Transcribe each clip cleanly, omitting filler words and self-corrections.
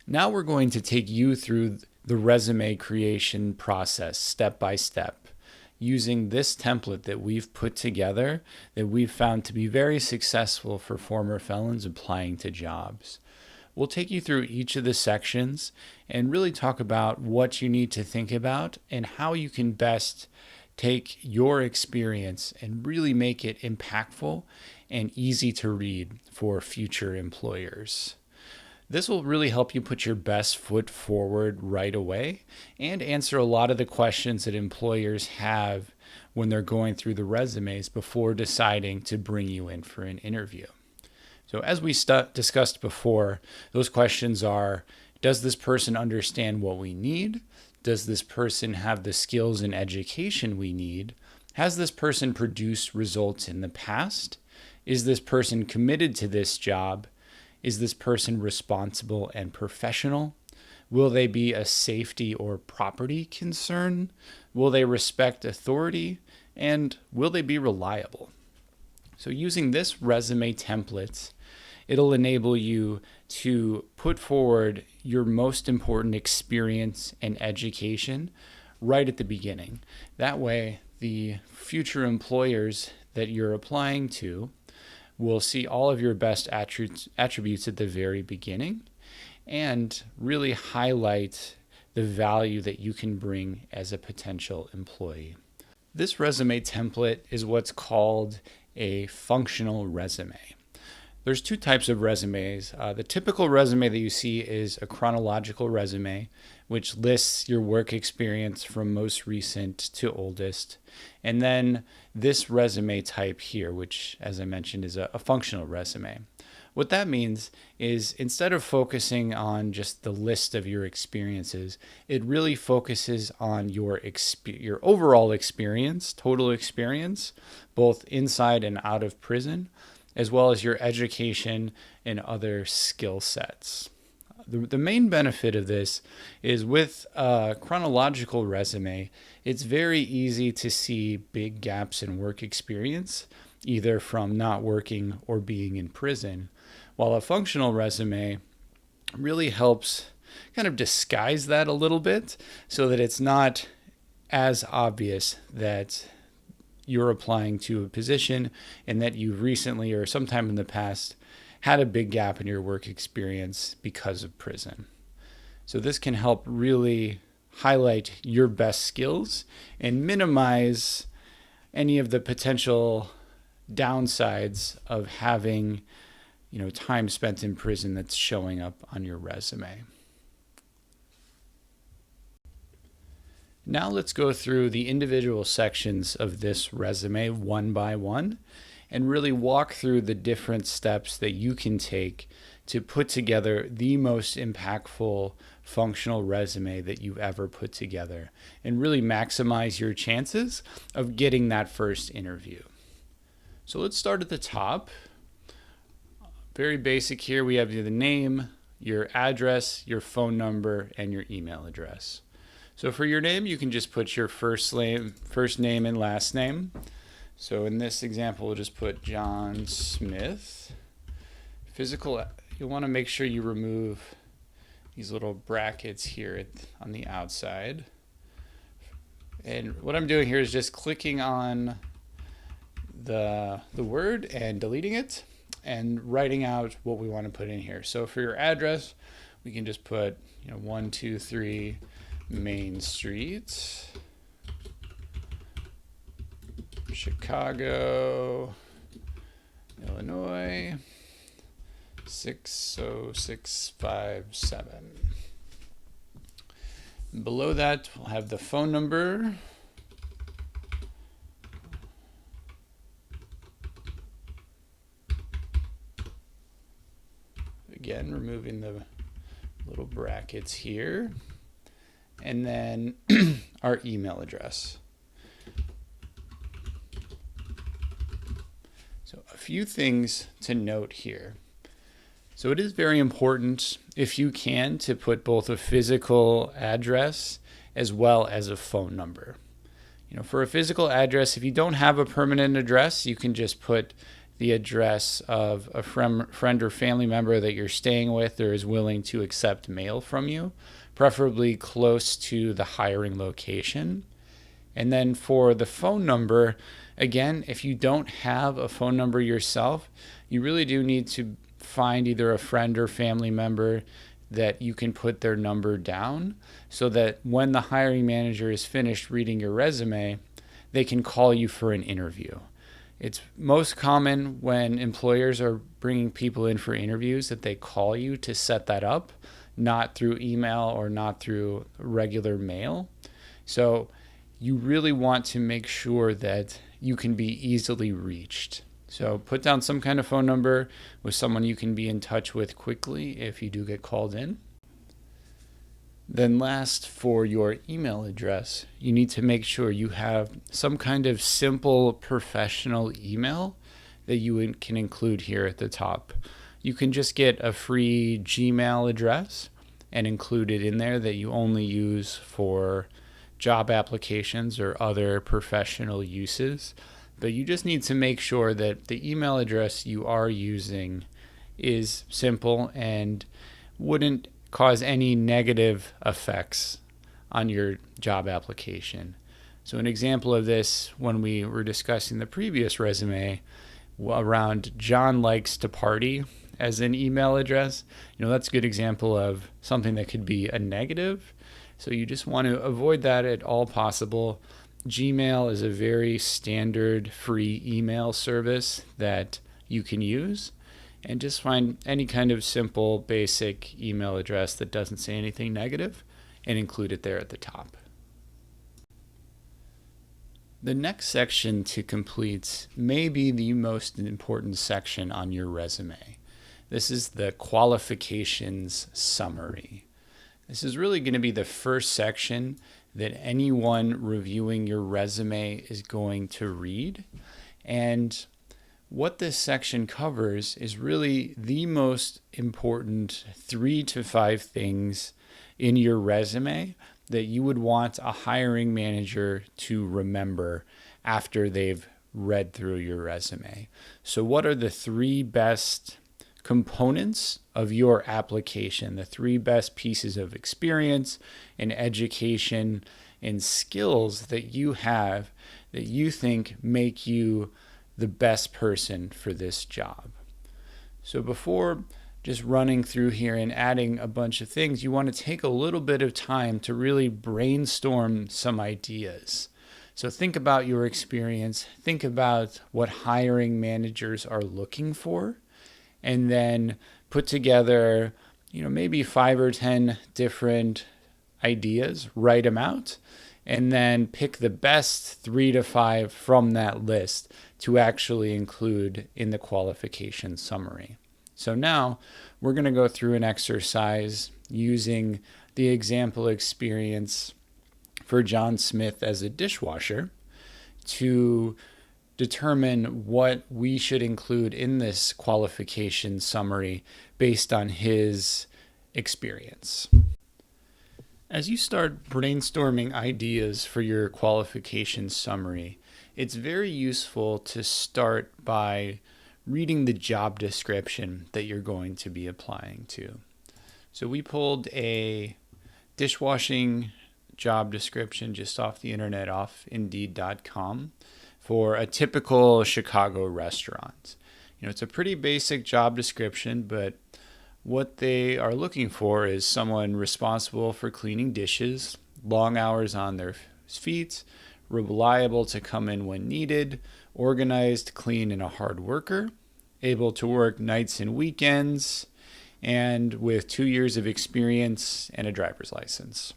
Now we're going to take you through the resume creation process step by step, using this template that we've put together that we've found to be very successful for former felons applying to jobs. We'll take you through each of the sections and really talk about what you need to think about and how you can best take your experience and really make it impactful and easy to read for future employers. This will really help you put your best foot forward right away and answer a lot of the questions that employers have when they're going through the resumes before deciding to bring you in for an interview. So as we discussed before, those questions are, does this person understand what we need? Does this person have the skills and education we need? Has this person produced results in the past? Is this person committed to this job? Is this person responsible and professional? Will they be a safety or property concern? Will they respect authority? And will they be reliable? So using this resume template, it'll enable you to put forward your most important experience and education right at the beginning. That way, the future employers that you're applying to will see all of your best attributes at the very beginning and really highlight the value that you can bring as a potential employee. This resume template is what's called a functional resume. There's two types of resumes. The typical resume that you see is a chronological resume, which lists your work experience from most recent to oldest. And then this resume type here, which, as I mentioned, is a functional resume. What that means is instead of focusing on just the list of your experiences, it really focuses on your overall experience, total experience, both inside and out of prison, as well as your education and other skill sets. The main benefit of this is with a chronological resume, it's very easy to see big gaps in work experience, either from not working or being in prison, while a functional resume really helps kind of disguise that a little bit so that it's not as obvious that you're applying to a position and that you've recently or sometime in the past had a big gap in your work experience because of prison. So this can help really highlight your best skills and minimize any of the potential downsides of having, time spent in prison that's showing up on your resume. Now let's go through the individual sections of this resume one by one and really walk through the different steps that you can take to put together the most impactful functional resume that you've ever put together and really maximize your chances of getting that first interview. So let's start at the top. Very basic here. We have the name, your address, your phone number, and your email address. So for your name, you can just put your first name and last name. So in this example, we'll just put John Smith. You'll want to make sure you remove these little brackets here on the outside. And what I'm doing here is just clicking on the word and deleting it and writing out what we want to put in here. So for your address, we can just put 123 Main Street, Chicago, Illinois, 60657. Below that, we'll have the phone number. Again, removing the little brackets here. And then our email address. So a few things to note here. So it is very important, if you can, to put both a physical address as well as a phone number. For a physical address, if you don't have a permanent address, you can just put the address of a friend or family member that you're staying with or is willing to accept mail from you, preferably close to the hiring location. And then for the phone number, again, if you don't have a phone number yourself, you really do need to find either a friend or family member that you can put their number down so that when the hiring manager is finished reading your resume, they can call you for an interview. It's most common when employers are bringing people in for interviews that they call you to set that up, not through email or not through regular mail. So you really want to make sure that you can be easily reached. So put down some kind of phone number with someone you can be in touch with quickly if you do get called in. Then last, for your email address, you need to make sure you have some kind of simple professional email that you can include here at the top. You can just get a free Gmail address and include it in there that you only use for job applications or other professional uses. But you just need to make sure that the email address you are using is simple and wouldn't cause any negative effects on your job application. So an example of this, when we were discussing the previous resume around John likes to party as an email address, that's a good example of something that could be a negative. So you just want to avoid that at all possible. Gmail is a very standard free email service that you can use. And just find any kind of simple, basic email address that doesn't say anything negative and include it there at the top. The next section to complete may be the most important section on your resume. This is the Qualifications Summary. This is really going to be the first section that anyone reviewing your resume is going to read. And what this section covers is really the most important 3 to 5 things in your resume that you would want a hiring manager to remember after they've read through your resume. So what are the 3 best components of your application, the 3 best pieces of experience and education and skills that you have that you think make you the best person for this job? So before just running through here and adding a bunch of things, you want to take a little bit of time to really brainstorm some ideas. So think about your experience, think about what hiring managers are looking for, and then put together, maybe 5 or 10 different ideas, write them out, and then pick the best 3 to 5 from that list to actually include in the qualification summary. So now we're going to go through an exercise using the example experience for John Smith as a dishwasher to determine what we should include in this qualification summary based on his experience. As you start brainstorming ideas for your qualification summary, it's very useful to start by reading the job description that you're going to be applying to. So we pulled a dishwashing job description just off the internet, off Indeed.com, for a typical Chicago restaurant. It's a pretty basic job description, but what they are looking for is someone responsible for cleaning dishes, long hours on their feet, reliable to come in when needed, organized, clean, and a hard worker, able to work nights and weekends, and with 2 years of experience and a driver's license.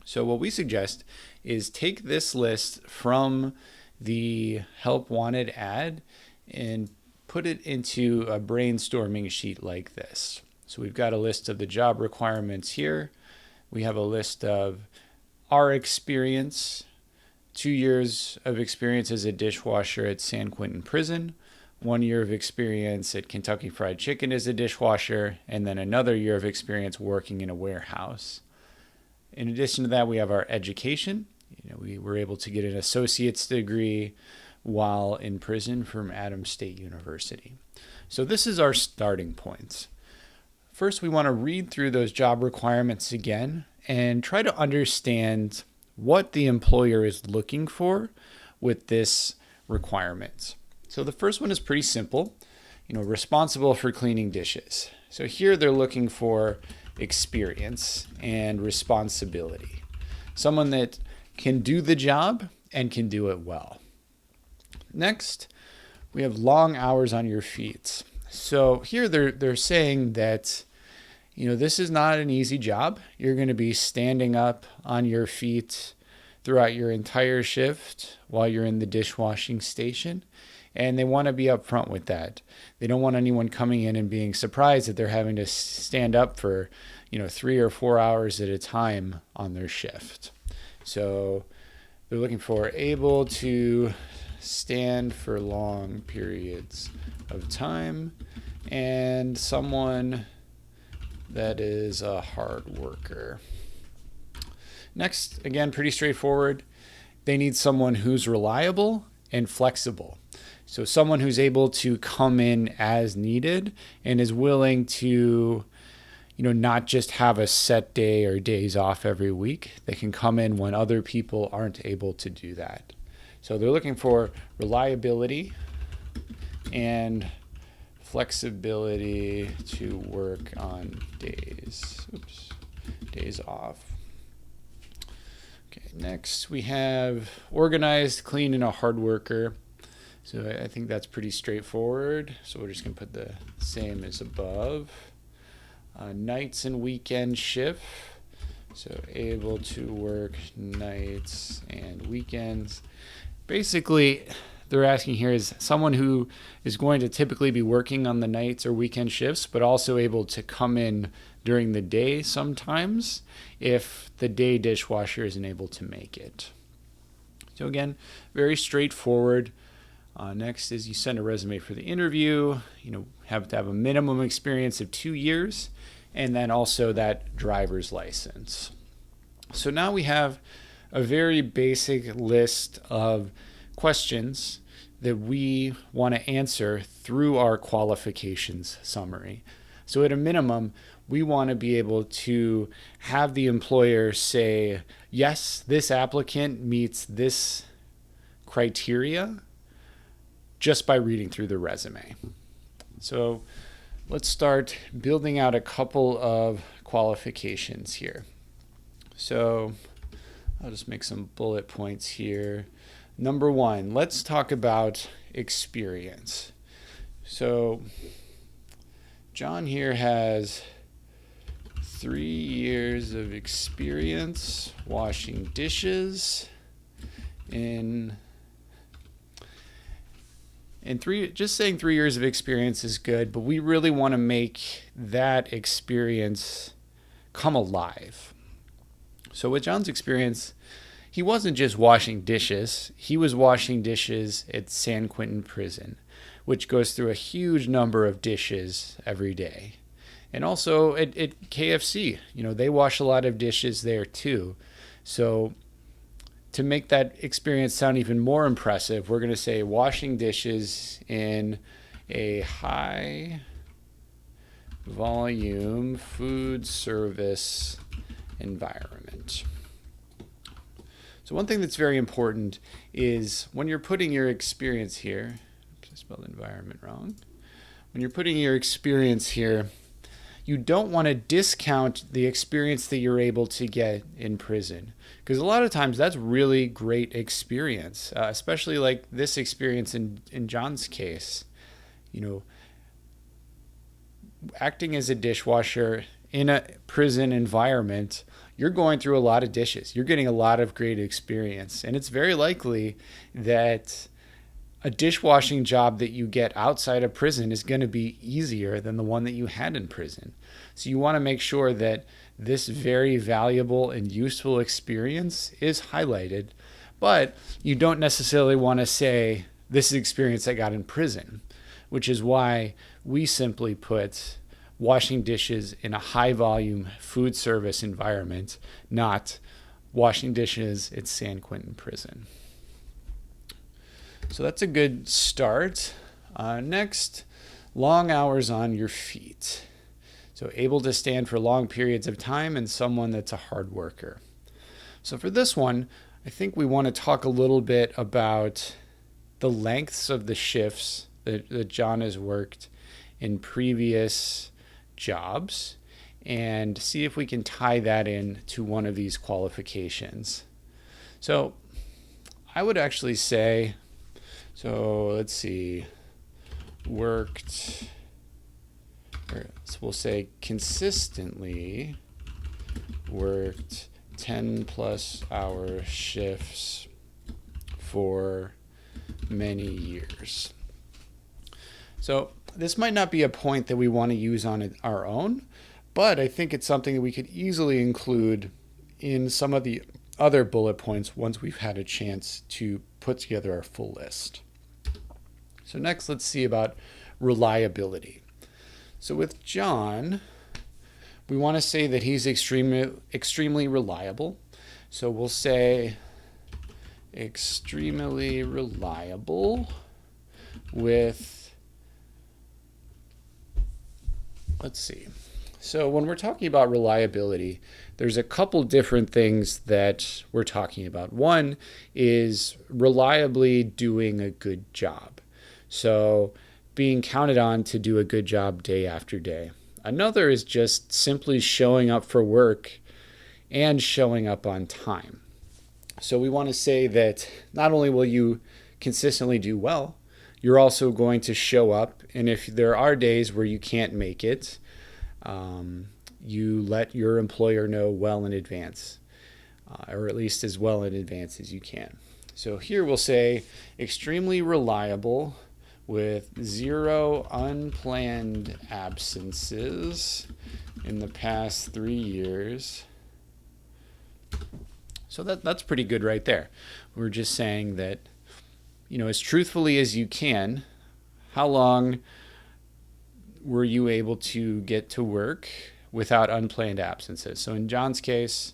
So what we suggest is take this list from the Help Wanted ad and put it into a brainstorming sheet like this. So we've got a list of the job requirements here. We have a list of our experience, 2 years of experience as a dishwasher at San Quentin Prison, 1 year of experience at Kentucky Fried Chicken as a dishwasher, and then another year of experience working in a warehouse. In addition to that, we have our education. We were able to get an associate's degree, while in prison from Adams State University. So this is our starting points. First, we want to read through those job requirements again and try to understand what the employer is looking for with this requirement. So the first one is pretty simple, responsible for cleaning dishes. So here they're looking for experience and responsibility. Someone that can do the job and can do it well. Next, we have long hours on your feet. So here they're saying that, this is not an easy job. You're going to be standing up on your feet throughout your entire shift while you're in the dishwashing station. And they want to be upfront with that. They don't want anyone coming in and being surprised that they're having to stand up for, 3 or 4 hours at a time on their shift. So they're looking for able to stand for long periods of time and someone that is a hard worker. Next, again, pretty straightforward. They need someone who's reliable and flexible. So someone who's able to come in as needed and is willing to, not just have a set day or days off every week. They can come in when other people aren't able to do that. So they're looking for reliability and flexibility to work on days off. Okay, next we have organized, clean, and a hard worker. So I think that's pretty straightforward. So we're just going to put the same as above. Nights and weekend shift. So able to work nights and weekends. Basically, they're asking here is someone who is going to typically be working on the nights or weekend shifts, but also able to come in during the day sometimes if the day dishwasher isn't able to make it. So again, very straightforward. Next is you send a resume for the interview. Have to have a minimum experience of 2 years, and then also that driver's license. So now we have a very basic list of questions that we want to answer through our qualifications summary. So at a minimum, we want to be able to have the employer say, yes, this applicant meets this criteria just by reading through the resume. So let's start building out a couple of qualifications here. So I'll just make some bullet points here. Number one, let's talk about experience. So John here has 3 years of experience washing dishes just saying 3 years of experience is good, but we really want to make that experience come alive. So with John's experience, he wasn't just washing dishes. He was washing dishes at San Quentin Prison, which goes through a huge number of dishes every day. And also at KFC, they wash a lot of dishes there too. So to make that experience sound even more impressive, we're going to say washing dishes in a high volume food service environment. So one thing that's very important is when you're putting your experience here, oops, I spelled environment wrong. When you're putting your experience here, you don't want to discount the experience that you're able to get in prison. Because a lot of times that's really great experience, especially like this experience in John's case. Acting as a dishwasher in a prison environment, you're going through a lot of dishes. You're getting a lot of great experience. And it's very likely that a dishwashing job that you get outside of prison is going to be easier than the one that you had in prison. So you want to make sure that this very valuable and useful experience is highlighted, but you don't necessarily want to say, this is experience I got in prison, which is why we simply put washing dishes in a high volume food service environment, not washing dishes at San Quentin Prison. So that's a good start. Next, long hours on your feet. So able to stand for long periods of time and someone that's a hard worker. So for this one, I think we want to talk a little bit about the lengths of the shifts that John has worked in previous jobs and see if we can tie that in to one of these qualifications. So I would actually say, so let's see, worked, so we'll say consistently worked 10 plus hour shifts for many years. So this might not be a point that we want to use on our own, but I think it's something that we could easily include in some of the other bullet points once we've had a chance to put together our full list. So next, let's see about reliability. So with John, we want to say that he's extremely reliable. So we'll say extremely reliable with, let's see. So when we're talking about reliability, there's a couple different things that we're talking about. One is reliably doing a good job. So being counted on to do a good job day after day. Another is just simply showing up for work and showing up on time. So we want to say that not only will you consistently do well, you're also going to show up. And if there are days where you can't make it, you let your employer know well in advance, or at least as well in advance as you can. So here we'll say extremely reliable with 0 unplanned absences in the past 3 years. So that's pretty good right there. We're just saying that, as truthfully as you can, how long were you able to get to work without unplanned absences? So in John's case,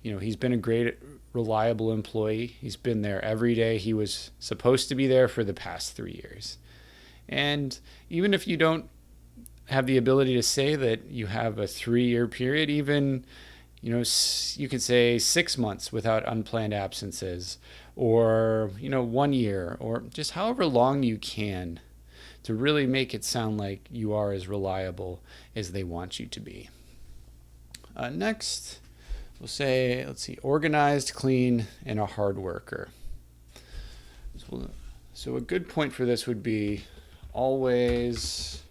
he's been a great, reliable employee. He's been there every day. He was supposed to be there for the past 3 years. And even if you don't have the ability to say that you have a 3-year period, even, you could say 6 months without unplanned absences, or, 1 year, or just however long you can to really make it sound like you are as reliable as they want you to be. Next, we'll say, organized, clean, and a hard worker. So a good point for this would be always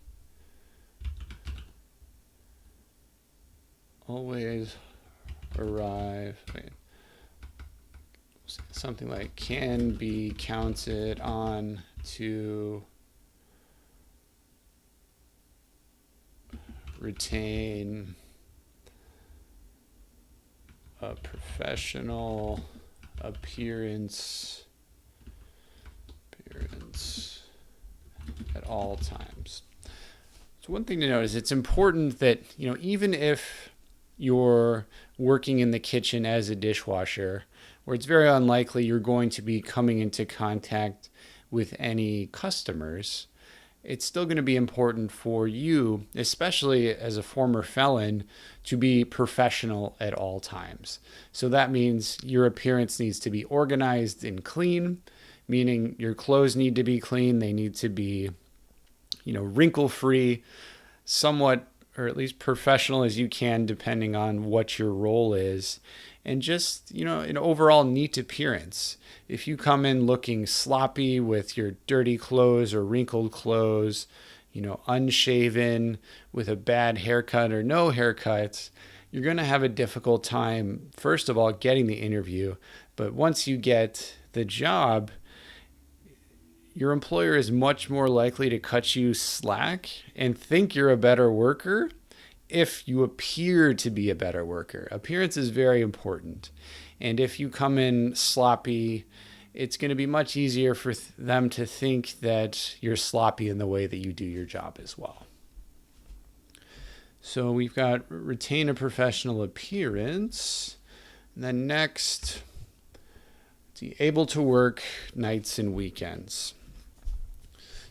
arrive. Something like can be counted on to retain a professional appearance at all times. So one thing to note is it's important that, even if you're working in the kitchen as a dishwasher, where it's very unlikely you're going to be coming into contact with any customers, it's still going to be important for you, especially as a former felon, to be professional at all times. So that means your appearance needs to be organized and clean, meaning your clothes need to be clean. They need to be, wrinkle-free, somewhat, or at least professional as you can, depending on what your role is. And just, an overall neat appearance. If you come in looking sloppy with your dirty clothes or wrinkled clothes, unshaven, with a bad haircut or no haircut, you're going to have a difficult time, first of all, getting the interview. But once you get the job, your employer is much more likely to cut you slack and think you're a better worker if you appear to be a better worker. Appearance is very important. And if you come in sloppy, it's going to be much easier for them to think that you're sloppy in the way that you do your job as well. So we've got retain a professional appearance. And then next, able to work nights and weekends.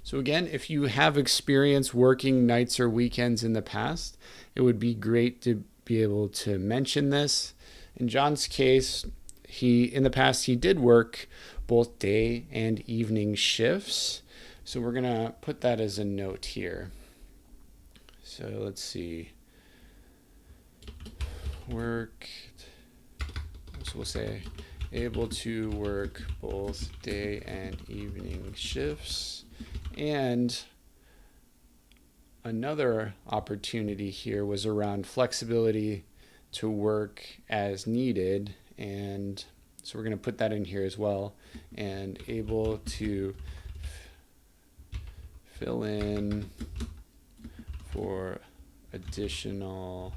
So again, if you have experience working nights or weekends in the past, it would be great to be able to mention this. In John's case, in the past he did work both day and evening shifts. So we're going to put that as a note here. So let's see. So we'll say able to work both day and evening shifts. And another opportunity here was around flexibility to work as needed. And so we're going to put that in here as well. And able to fill in for additional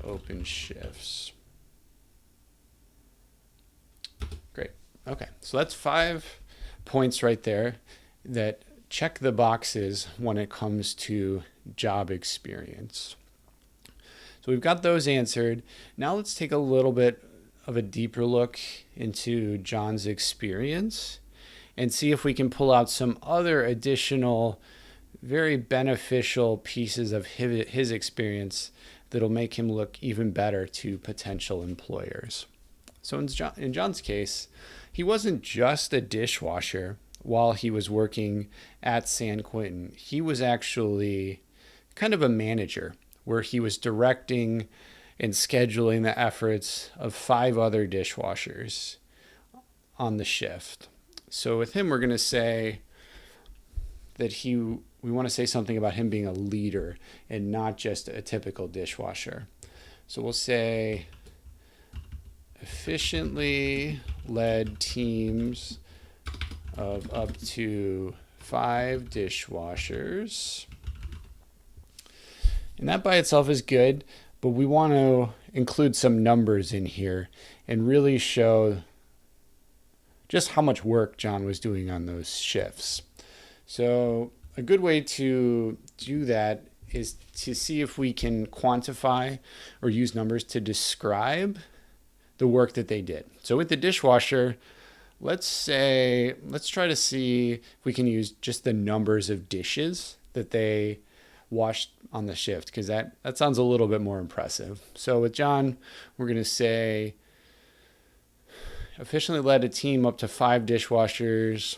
open shifts. Great. Okay, so that's 5 points right there that check the boxes when it comes to job experience. So we've got those answered. Now let's take a little bit of a deeper look into John's experience and see if we can pull out some other additional very beneficial pieces of his experience that'll make him look even better to potential employers. So in John's case, he wasn't just a dishwasher while he was working at San Quentin. He was actually kind of a manager where he was directing and scheduling the efforts of 5 other dishwashers on the shift. So with him, we're going to say that we want to say something about him being a leader and not just a typical dishwasher. So we'll say efficiently led teams of up to 5 dishwashers. And that by itself is good, but we want to include some numbers in here and really show just how much work John was doing on those shifts. So a good way to do that is to see if we can quantify or use numbers to describe the work that they did. So with the dishwasher, let's try to see if we can use just the numbers of dishes that they washed on the shift, because that sounds a little bit more impressive. So with John, we're going to say efficiently led a team up to 5 dishwashers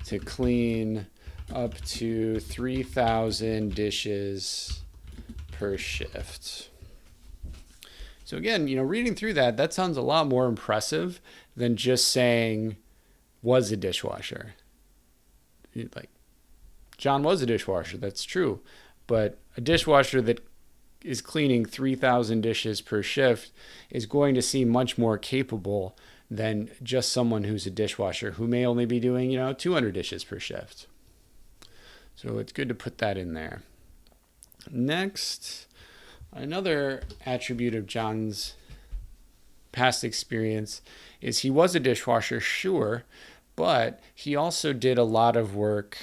to clean up to 3,000 dishes per shift. So again, reading through that sounds a lot more impressive than just saying was a dishwasher. Like, John was a dishwasher, that's true, but a dishwasher that is cleaning 3,000 dishes per shift is going to seem much more capable than just someone who's a dishwasher who may only be doing, 200 dishes per shift. So it's good to put that in there. Next, another attribute of John's past experience is he was a dishwasher, sure, but he also did a lot of work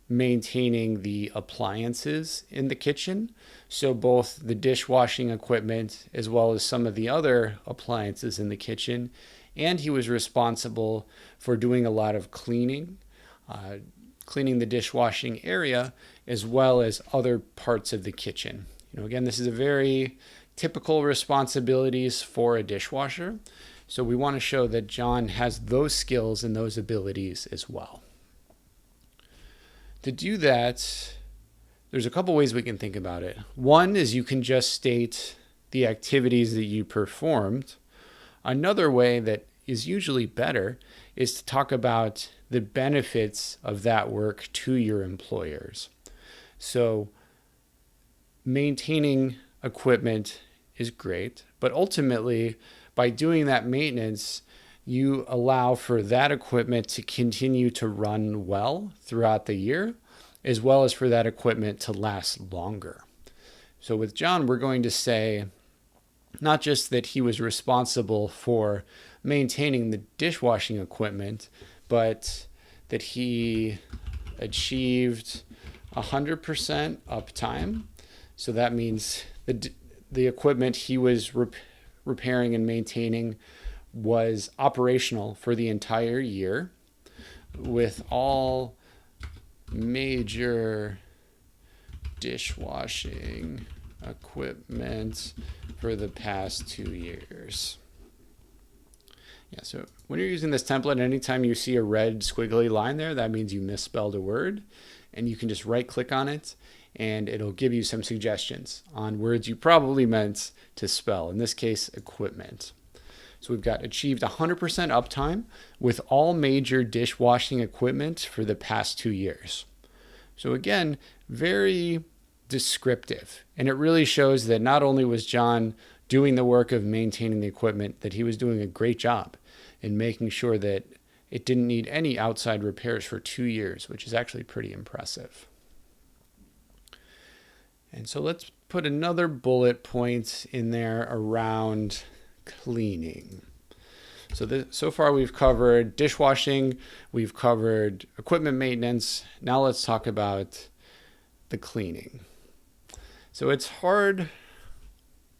maintaining the appliances in the kitchen. So both the dishwashing equipment as well as some of the other appliances in the kitchen. And he was responsible for doing a lot of cleaning the dishwashing area as well as other parts of the kitchen. Again, this is a very typical responsibilities for a dishwasher. So we want to show that John has those skills and those abilities as well. To do that, there's a couple ways we can think about it. One is you can just state the activities that you performed. Another way that is usually better is to talk about the benefits of that work to your employers. So maintaining equipment is great, but ultimately by doing that maintenance, you allow for that equipment to continue to run well throughout the year, as well as for that equipment to last longer. So with John, we're going to say not just that he was responsible for maintaining the dishwashing equipment, but that he achieved 100% uptime. So that means the equipment he was repairing and maintaining was operational for the entire year with all major dishwashing equipment for the past 2 years. Yeah, so when you're using this template, anytime you see a red squiggly line there, that means you misspelled a word, and you can just right click on it and it'll give you some suggestions on words you probably meant to spell, in this case, equipment. So we've got achieved 100% uptime with all major dishwashing equipment for the past 2 years. So again, very descriptive. And it really shows that not only was John doing the work of maintaining the equipment, that he was doing a great job in making sure that it didn't need any outside repairs for 2 years, which is actually pretty impressive. And so let's put another bullet point in there around cleaning. So far we've covered dishwashing, we've covered equipment maintenance. Now let's talk about the cleaning. So it's hard.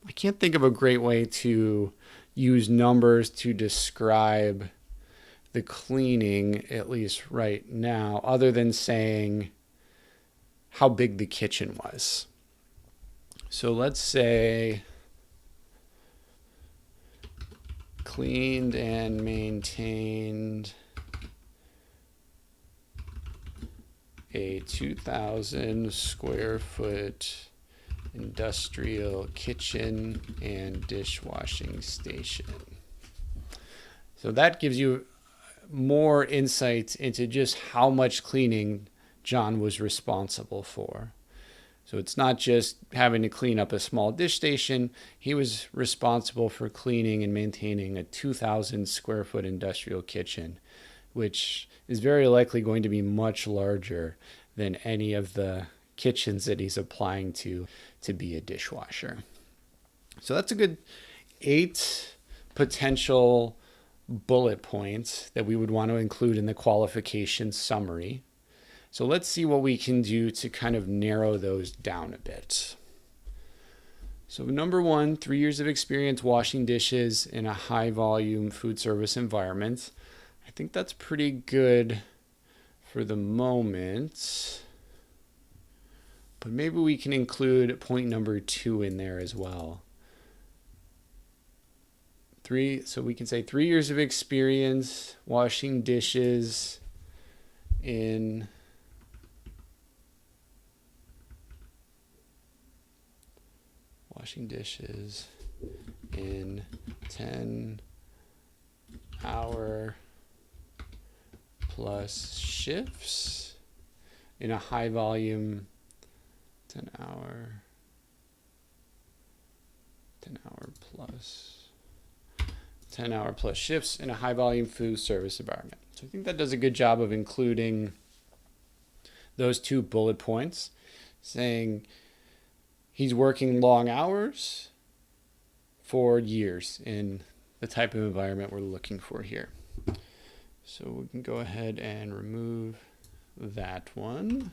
I can't think of a great way to use numbers to describe the cleaning, at least right now, other than saying how big the kitchen was. So let's say cleaned and maintained a 2,000 square foot industrial kitchen and dishwashing station. So that gives you more insight into just how much cleaning John was responsible for. So it's not just having to clean up a small dish station. He was responsible for cleaning and maintaining a 2,000 square foot industrial kitchen, which is very likely going to be much larger than any of the kitchens that he's applying to be a dishwasher. So that's a good 8 potential bullet points that we would want to include in the qualifications summary. So let's see what we can do to kind of narrow those down a bit. So number 1, 3 years of experience washing dishes in a high volume food service environment. I think that's pretty good for the moment. But maybe we can include point number 2 in there as well. So we can say 3 years of experience washing dishes in washing dishes in 10-hour plus shifts in a high volume 10-hour plus shifts in a high volume food service environment. So I think that does a good job of including those 2 bullet points, saying he's working long hours for years in the type of environment we're looking for here. So we can go ahead and remove that one.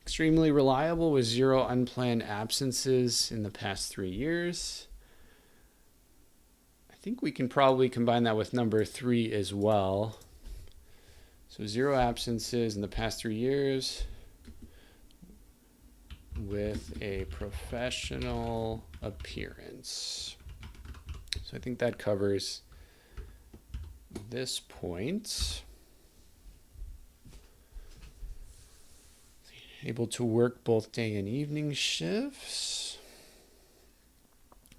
Extremely reliable with 0 unplanned absences in the past 3 years. I think we can probably combine that with number 3 as well. So 0 absences in the past 3 years with a professional appearance. So I think that covers this point. Able to work both day and evening shifts.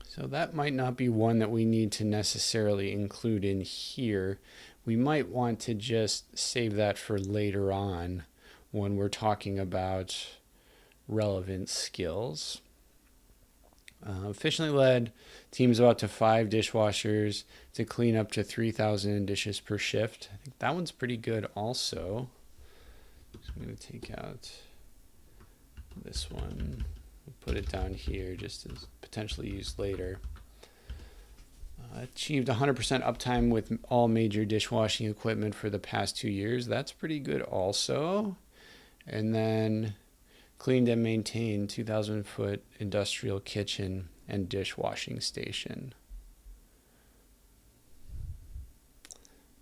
So that might not be one that we need to necessarily include in here. We might want to just save that for later on when we're talking about relevant skills. Efficiently led teams of up to 5 dishwashers to clean up to 3,000 dishes per shift. I think that one's pretty good also. So I'm going to take out this one. We'll put it down here just as potentially used later. Achieved 100% uptime with all major dishwashing equipment for the past 2 years. That's pretty good also. And then cleaned and maintained 2,000 foot industrial kitchen and dishwashing station.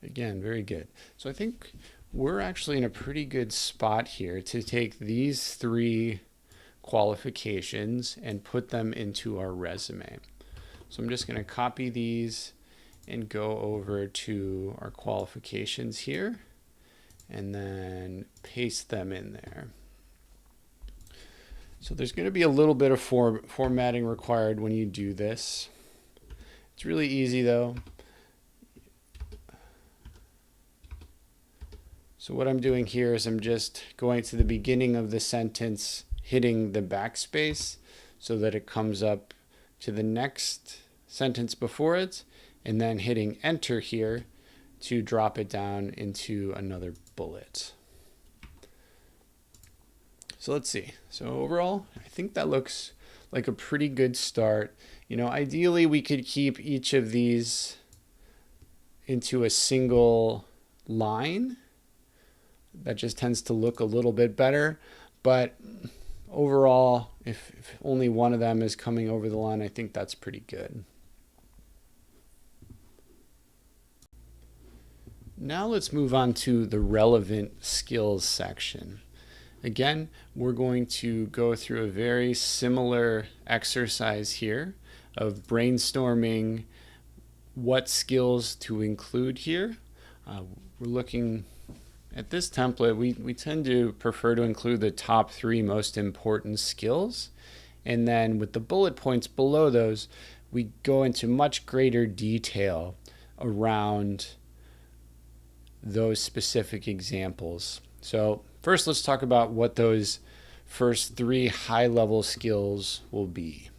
Again, very good. So I think we're actually in a pretty good spot here to take these 3 qualifications and put them into our resume. So I'm just going to copy these and go over to our qualifications here and then paste them in there. So there's going to be a little bit of formatting required when you do this. It's really easy though. So what I'm doing here is I'm just going to the beginning of the sentence, hitting the backspace so that it comes up to the next sentence before it, and then hitting enter here to drop it down into another bullet. So let's see. So overall, I think that looks like a pretty good start. Ideally we could keep each of these into a single line. That just tends to look a little bit better, but overall, if only one of them is coming over the line, I think that's pretty good. Now let's move on to the relevant skills section. Again, we're going to go through a very similar exercise here of brainstorming what skills to include here. We're looking at this template, we tend to prefer to include the top 3 most important skills. And then with the bullet points below those, we go into much greater detail around those specific examples. So first, let's talk about what those first 3 high-level skills will be.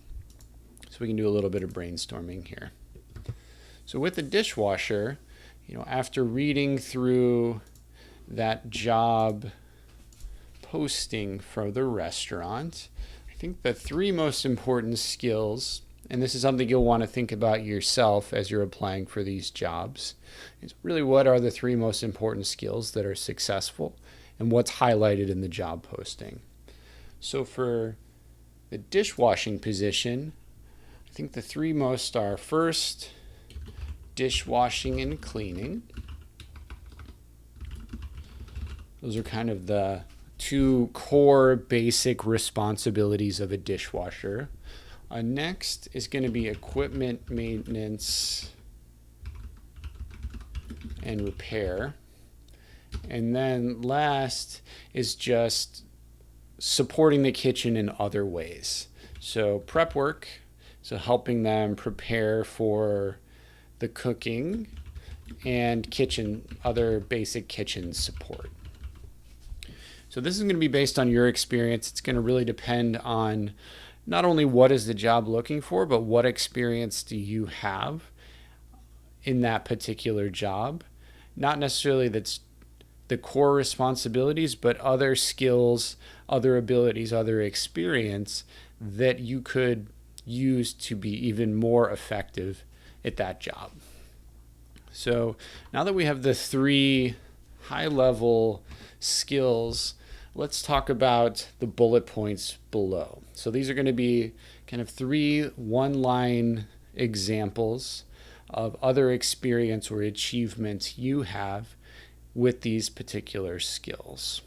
So we can do a little bit of brainstorming here. So with the dishwasher, after reading through that job posting for the restaurant, I think the 3 most important skills, and this is something you'll want to think about yourself as you're applying for these jobs, is really what are the 3 most important skills that are successful and what's highlighted in the job posting. So for the dishwashing position, I think the 3 most are first, dishwashing and cleaning. Those are kind of the 2 core basic responsibilities of a dishwasher. Next is going to be equipment maintenance and repair. And then last is just supporting the kitchen in other ways. So prep work, so helping them prepare for the cooking, and other basic kitchen support. So this is going to be based on your experience. It's going to really depend on not only what is the job looking for, but what experience do you have in that particular job. Not necessarily that's the core responsibilities, but other skills, other abilities, other experience that you could use to be even more effective at that job. So now that we have the 3 high-level skills, let's talk about the bullet points below. So these are going to be kind of 3 one-line examples of other experience or achievements you have with these particular skills.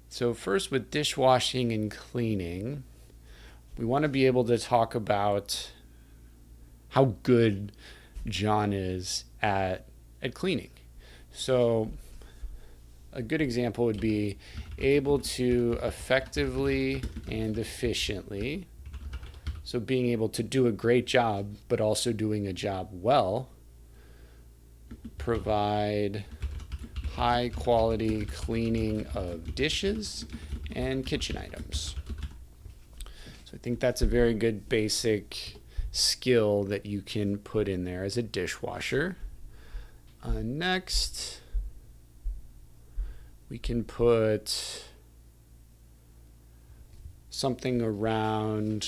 So first, with dishwashing and cleaning, we want to be able to talk about how good John is at cleaning. So a good example would be able to effectively and efficiently, so being able to do a great job, but also doing a job well, provide high quality cleaning of dishes and kitchen items. So I think that's a very good basic skill that you can put in there as a dishwasher. Next, we can put something around,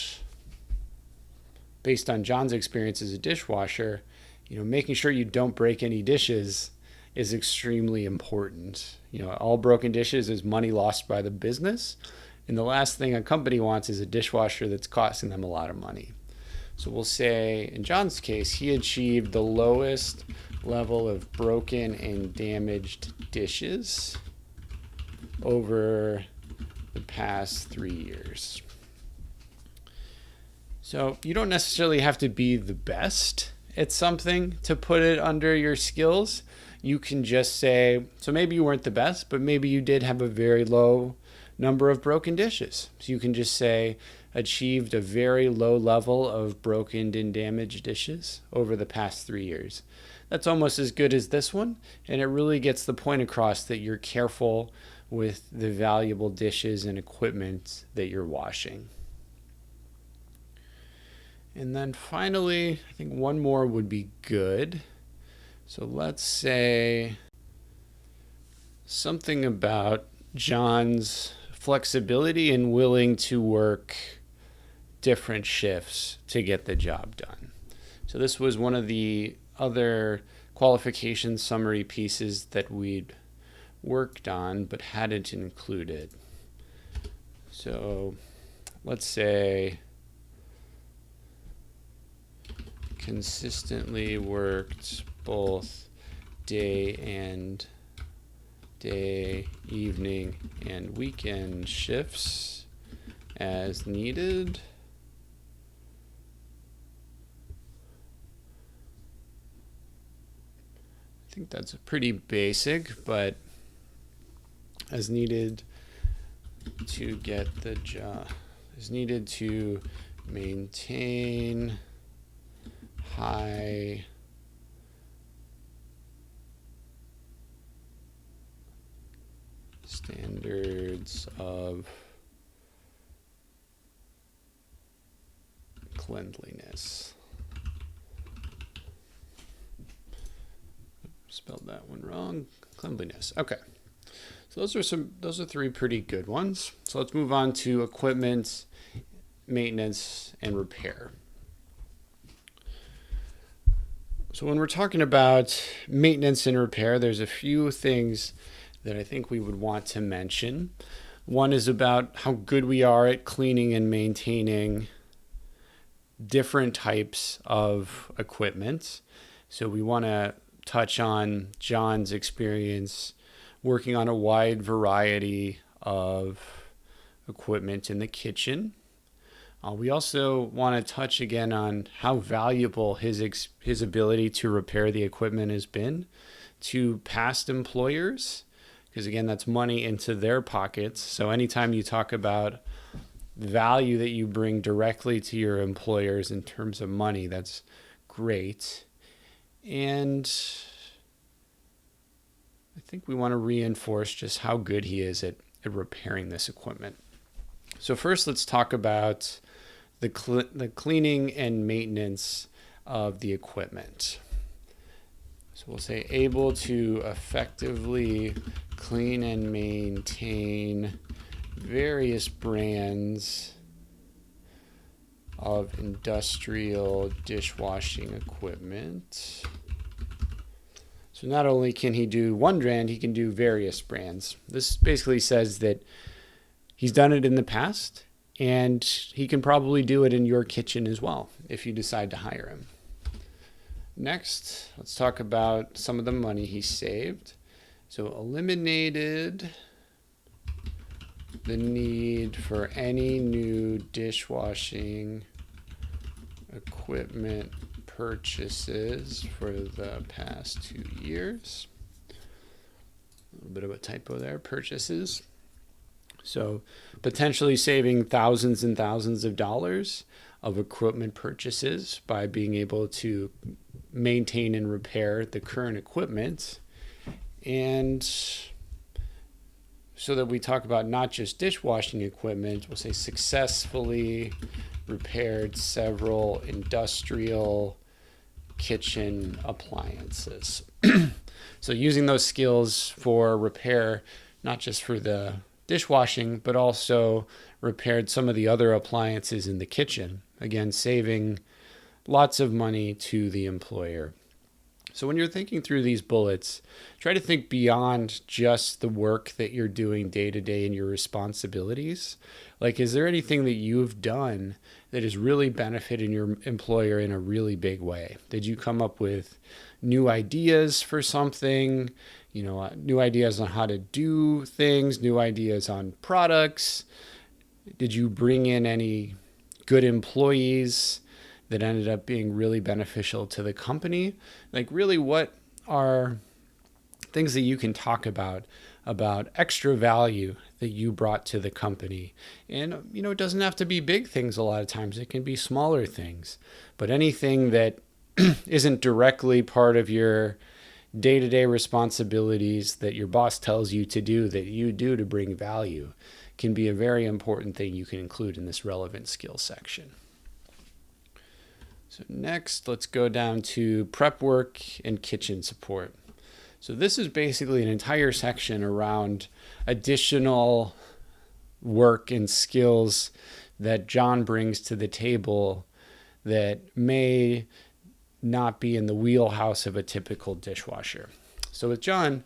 based on John's experience as a dishwasher, making sure you don't break any dishes is extremely important. All broken dishes is money lost by the business, and the last thing a company wants is a dishwasher that's costing them a lot of money. So we'll say, in John's case, he achieved the lowest level of broken and damaged dishes over the past 3 years. So you don't necessarily have to be the best at something to put it under your skills. You can just say, so maybe you weren't the best, but maybe you did have a very low number of broken dishes. So you can just say, achieved a very low level of broken and damaged dishes over the past 3 years. That's almost as good as this one, and it really gets the point across that you're careful with the valuable dishes and equipment that you're washing. And then finally, I think one more would be good. So let's say something about John's flexibility and willing to work different shifts to get the job done. So this was one of the other qualification summary pieces that we'd worked on but hadn't included. So let's say consistently worked both day, evening, and weekend shifts as needed. I think that's pretty basic, but as needed to get the job, as needed to maintain high standards of cleanliness. Spelled that one wrong. Cleanliness. Okay. So those are three pretty good ones. So let's move on to equipment, maintenance, and repair. So when we're talking about maintenance and repair, there's a few things that I think we would want to mention. One is about how good we are at cleaning and maintaining different types of equipment. So we want to touch on John's experience working on a wide variety of equipment in the kitchen. We also want to touch again on how valuable his ability to repair the equipment has been to past employers, because again, that's money into their pockets. So anytime you talk about value that you bring directly to your employers in terms of money, that's great. And I think we want to reinforce just how good he is at repairing this equipment. So first, let's talk about the cleaning and maintenance of the equipment. So we'll say able to effectively clean and maintain various brands of industrial dishwashing equipment. So not only can he do one brand, he can do various brands. This basically says that he's done it in the past, and he can probably do it in your kitchen as well if you decide to hire him. Next, let's talk about some of the money he saved. So eliminated the need for any new dishwashing equipment purchases for the past 2 years. A little bit of a typo there, purchases. So potentially saving thousands and thousands of dollars of equipment purchases by being able to maintain and repair the current equipment. And so that we talk about not just dishwashing equipment, we'll say successfully repaired several industrial kitchen appliances. So using those skills for repair, not just for the dishwashing, but also repaired some of the other appliances in the kitchen. Again, saving lots of money to the employer. So when you're thinking through these bullets, try to think beyond just the work that you're doing day to day and your responsibilities. Like, is there anything that you've done that is really benefiting your employer in a really big way? Did you come up with new ideas for something? New ideas on how to do things, new ideas on products? Did you bring in any good employees that ended up being really beneficial to the company? Like, really, what are things that you can talk about extra value that you brought to the company? And, it doesn't have to be big things a lot of times. It can be smaller things. But anything that isn't directly part of your day-to-day responsibilities that your boss tells you to do, that you do to bring value, can be a very important thing you can include in this relevant skills section. So next, let's go down to prep work and kitchen support. So this is basically an entire section around additional work and skills that John brings to the table that may not be in the wheelhouse of a typical dishwasher. So with John,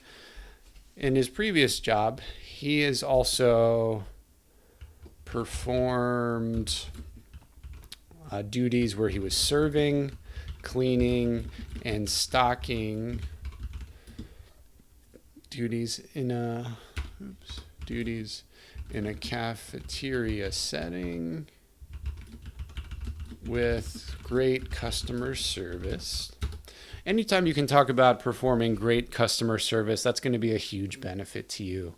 in his previous job, he has also performed duties where he was serving, cleaning, and stocking duties in a cafeteria setting with great customer service. Anytime you can talk about performing great customer service, that's going to be a huge benefit to you.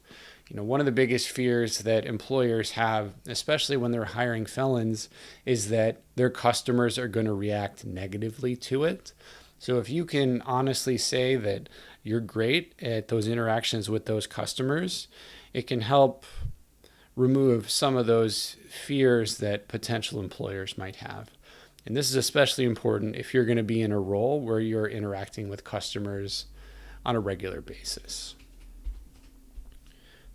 One of the biggest fears that employers have, especially when they're hiring felons, is that their customers are going to react negatively to it. So if you can honestly say that you're great at those interactions with those customers, it can help remove some of those fears that potential employers might have. And this is especially important if you're going to be in a role where you're interacting with customers on a regular basis.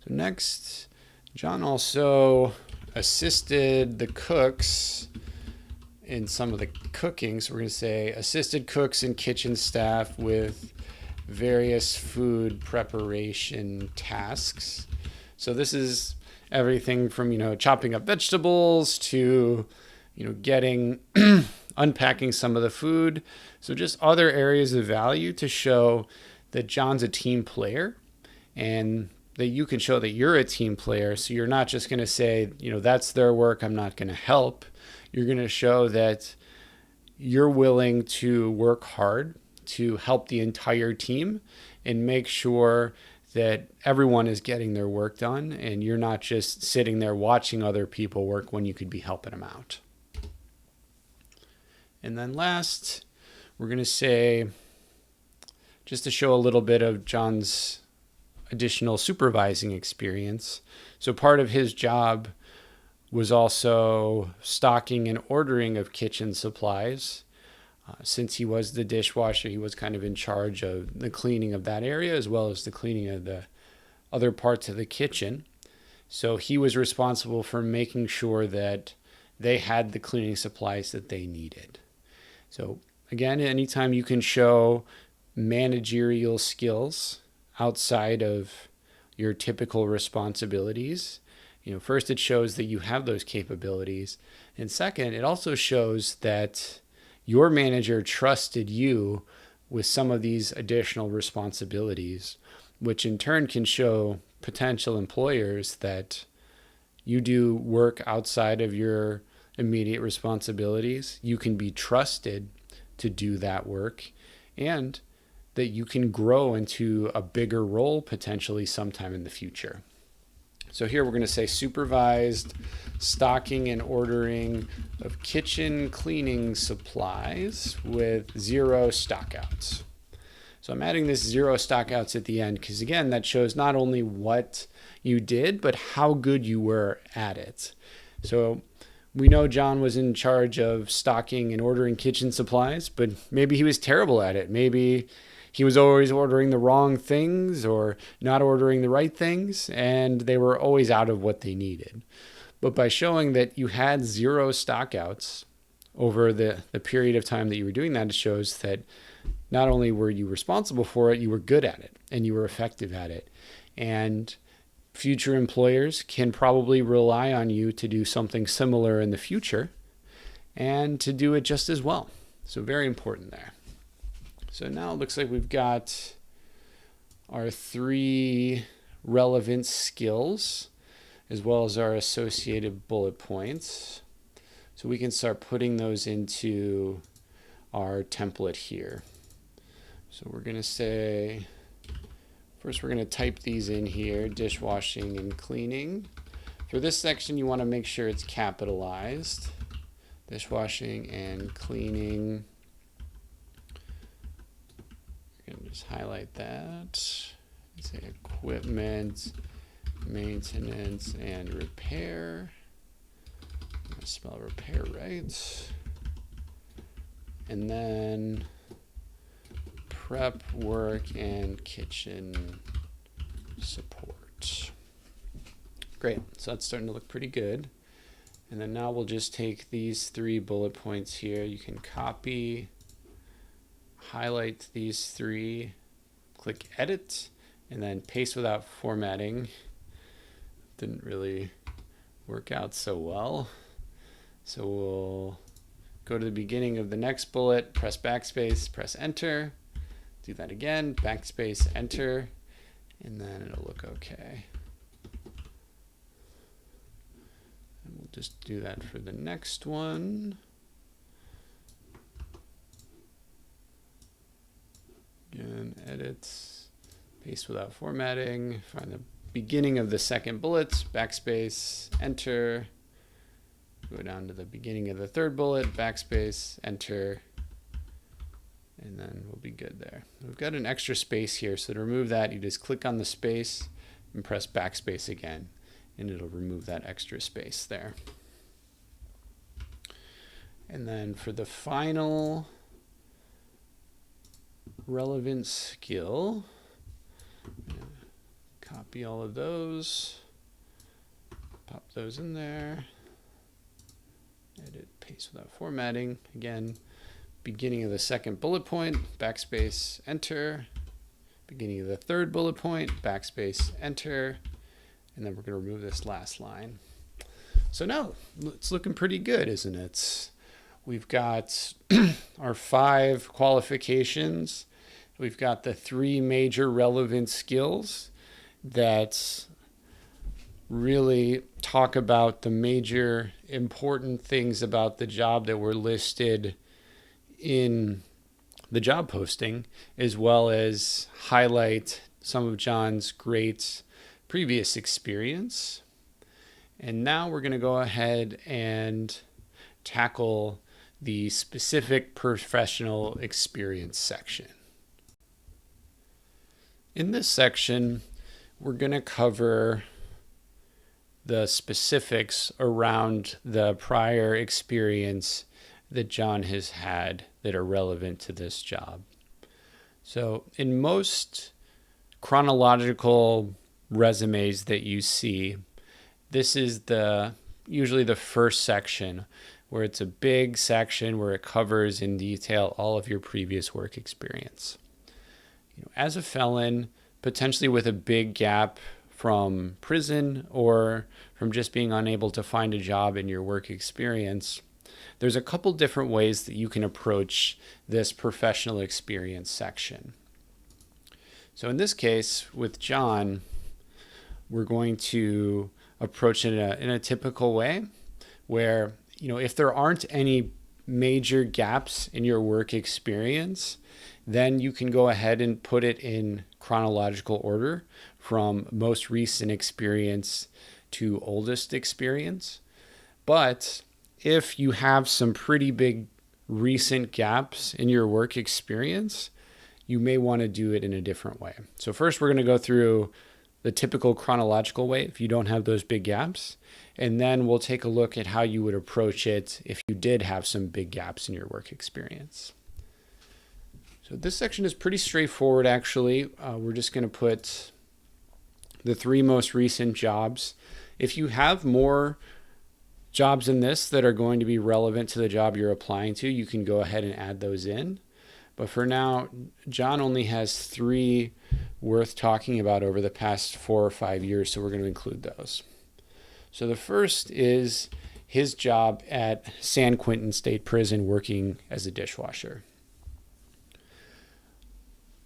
So next, John also assisted the cooks in some of the cooking. So we're going to say assisted cooks and kitchen staff with various food preparation tasks. So this is everything from, chopping up vegetables to, getting, unpacking some of the food. So just other areas of value to show that John's a team player and that you can show that you're a team player. So you're not just going to say, that's their work, I'm not going to help. You're going to show that you're willing to work hard to help the entire team and make sure that everyone is getting their work done and you're not just sitting there watching other people work when you could be helping them out. And then last, we're going to say, just to show a little bit of John's additional supervising experience. So part of his job was also stocking and ordering of kitchen supplies. Since he was the dishwasher, he was kind of in charge of the cleaning of that area as well as the cleaning of the other parts of the kitchen. So he was responsible for making sure that they had the cleaning supplies that they needed. So again, anytime you can show managerial skills outside of your typical responsibilities, first it shows that you have those capabilities. And second, it also shows that your manager trusted you with some of these additional responsibilities, which in turn can show potential employers that you do work outside of your immediate responsibilities. You can be trusted to do that work and that you can grow into a bigger role potentially sometime in the future. So here we're going to say supervised stocking and ordering of kitchen cleaning supplies with 0 stockouts. So I'm adding this 0 stockouts at the end because, again, that shows not only what you did, but how good you were at it. So we know John was in charge of stocking and ordering kitchen supplies, but maybe he was terrible at it. Maybe he was always ordering the wrong things or not ordering the right things, and they were always out of what they needed. But by showing that you had 0 stockouts over the period of time that you were doing that, it shows that not only were you responsible for it, you were good at it and you were effective at it. And future employers can probably rely on you to do something similar in the future and to do it just as well. So very important there. So now it looks like we've got our 3 relevant skills as well as our associated bullet points. So we can start putting those into our template here. So we're going to say, first we're going to type these in here, dishwashing and cleaning. For this section, you want to make sure it's capitalized. Dishwashing and cleaning. We're going to just highlight that. Say equipment, maintenance, and repair. I'm going to spell repair right. And then prep, work, and kitchen support. Great, so that's starting to look pretty good. And then now we'll just take these 3 bullet points here. You can copy, highlight these 3, click edit, and then paste without formatting. Didn't really work out so well. So we'll go to the beginning of the next bullet, press backspace, press enter. Do that again, backspace, enter, and then it'll look okay. And we'll just do that for the next one. Again, edit, paste without formatting, find the beginning of the second bullet, backspace, enter. Go down to the beginning of the third bullet, backspace, enter, and then we'll be good there. We've got an extra space here, so to remove that, you just click on the space and press backspace again, and it'll remove that extra space there. And then for the final relevant skill, copy all of those, pop those in there. Edit, paste without formatting. Again, beginning of the second bullet point, backspace, enter. Beginning of the third bullet point, backspace, enter. And then we're going to remove this last line. So now it's looking pretty good, isn't it? We've got our 5 qualifications. We've got the 3 major relevant skills that really talk about the major important things about the job that were listed in the job posting, as well as highlight some of John's great previous experience. And now we're going to go ahead and tackle the specific professional experience section. In this section, we're going to cover the specifics around the prior experience that John has had that are relevant to this job. So in most chronological resumes that you see, this is usually the first section, where it's a big section where it covers in detail all of your previous work experience. As a felon, potentially with a big gap from prison or from just being unable to find a job in your work experience, there's a couple different ways that you can approach this professional experience section. So in this case, with John, we're going to approach it in a typical way where, if there aren't any major gaps in your work experience, then you can go ahead and put it in chronological order from most recent experience to oldest experience. But if you have some pretty big recent gaps in your work experience, you may want to do it in a different way. So first we're going to go through the typical chronological way if you don't have those big gaps, and then we'll take a look at how you would approach it if you did have some big gaps in your work experience. So this section is pretty straightforward, actually. We're just going to put the 3 most recent jobs. If you have more jobs in this that are going to be relevant to the job you're applying to, you can go ahead and add those in. But for now, John only has 3 worth talking about over the past 4 or 5 years, so we're going to include those. So the first is his job at San Quentin State Prison working as a dishwasher.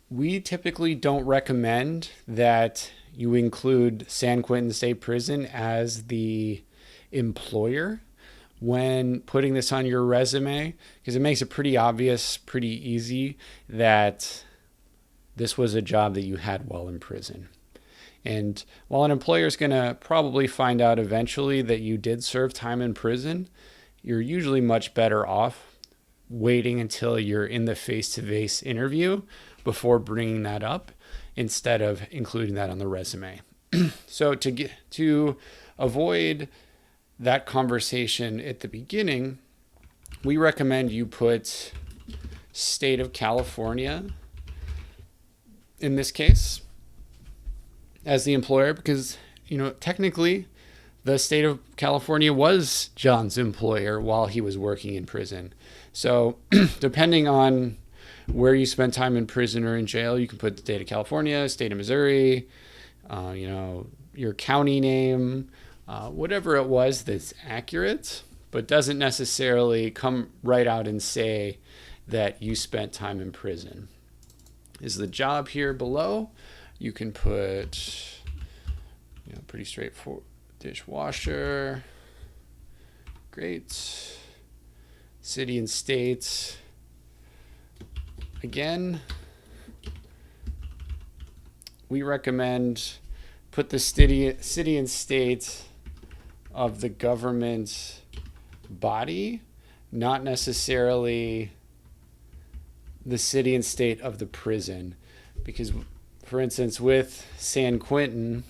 We typically don't recommend that you include San Quentin State Prison as the employer when putting this on your resume, because it makes it pretty obvious, pretty easy that this was a job that you had while in prison. And while an employer is going to probably find out eventually that you did serve time in prison, you're usually much better off waiting until you're in the face-to-face interview before bringing that up instead of including that on the resume. So to avoid that conversation at the beginning, we recommend you put state of California in this case as the employer, because technically the state of California was John's employer while he was working in prison. So depending on where you spent time in prison or in jail, you can put the state of California, state of Missouri, your county name, whatever it was that's accurate, but doesn't necessarily come right out and say that you spent time in prison. Is the job here below? You can put, pretty straightforward, dishwasher, great, city and state. Again, we recommend put the city and state of the government body, not necessarily the city and state of the prison. Because, for instance, with San Quentin,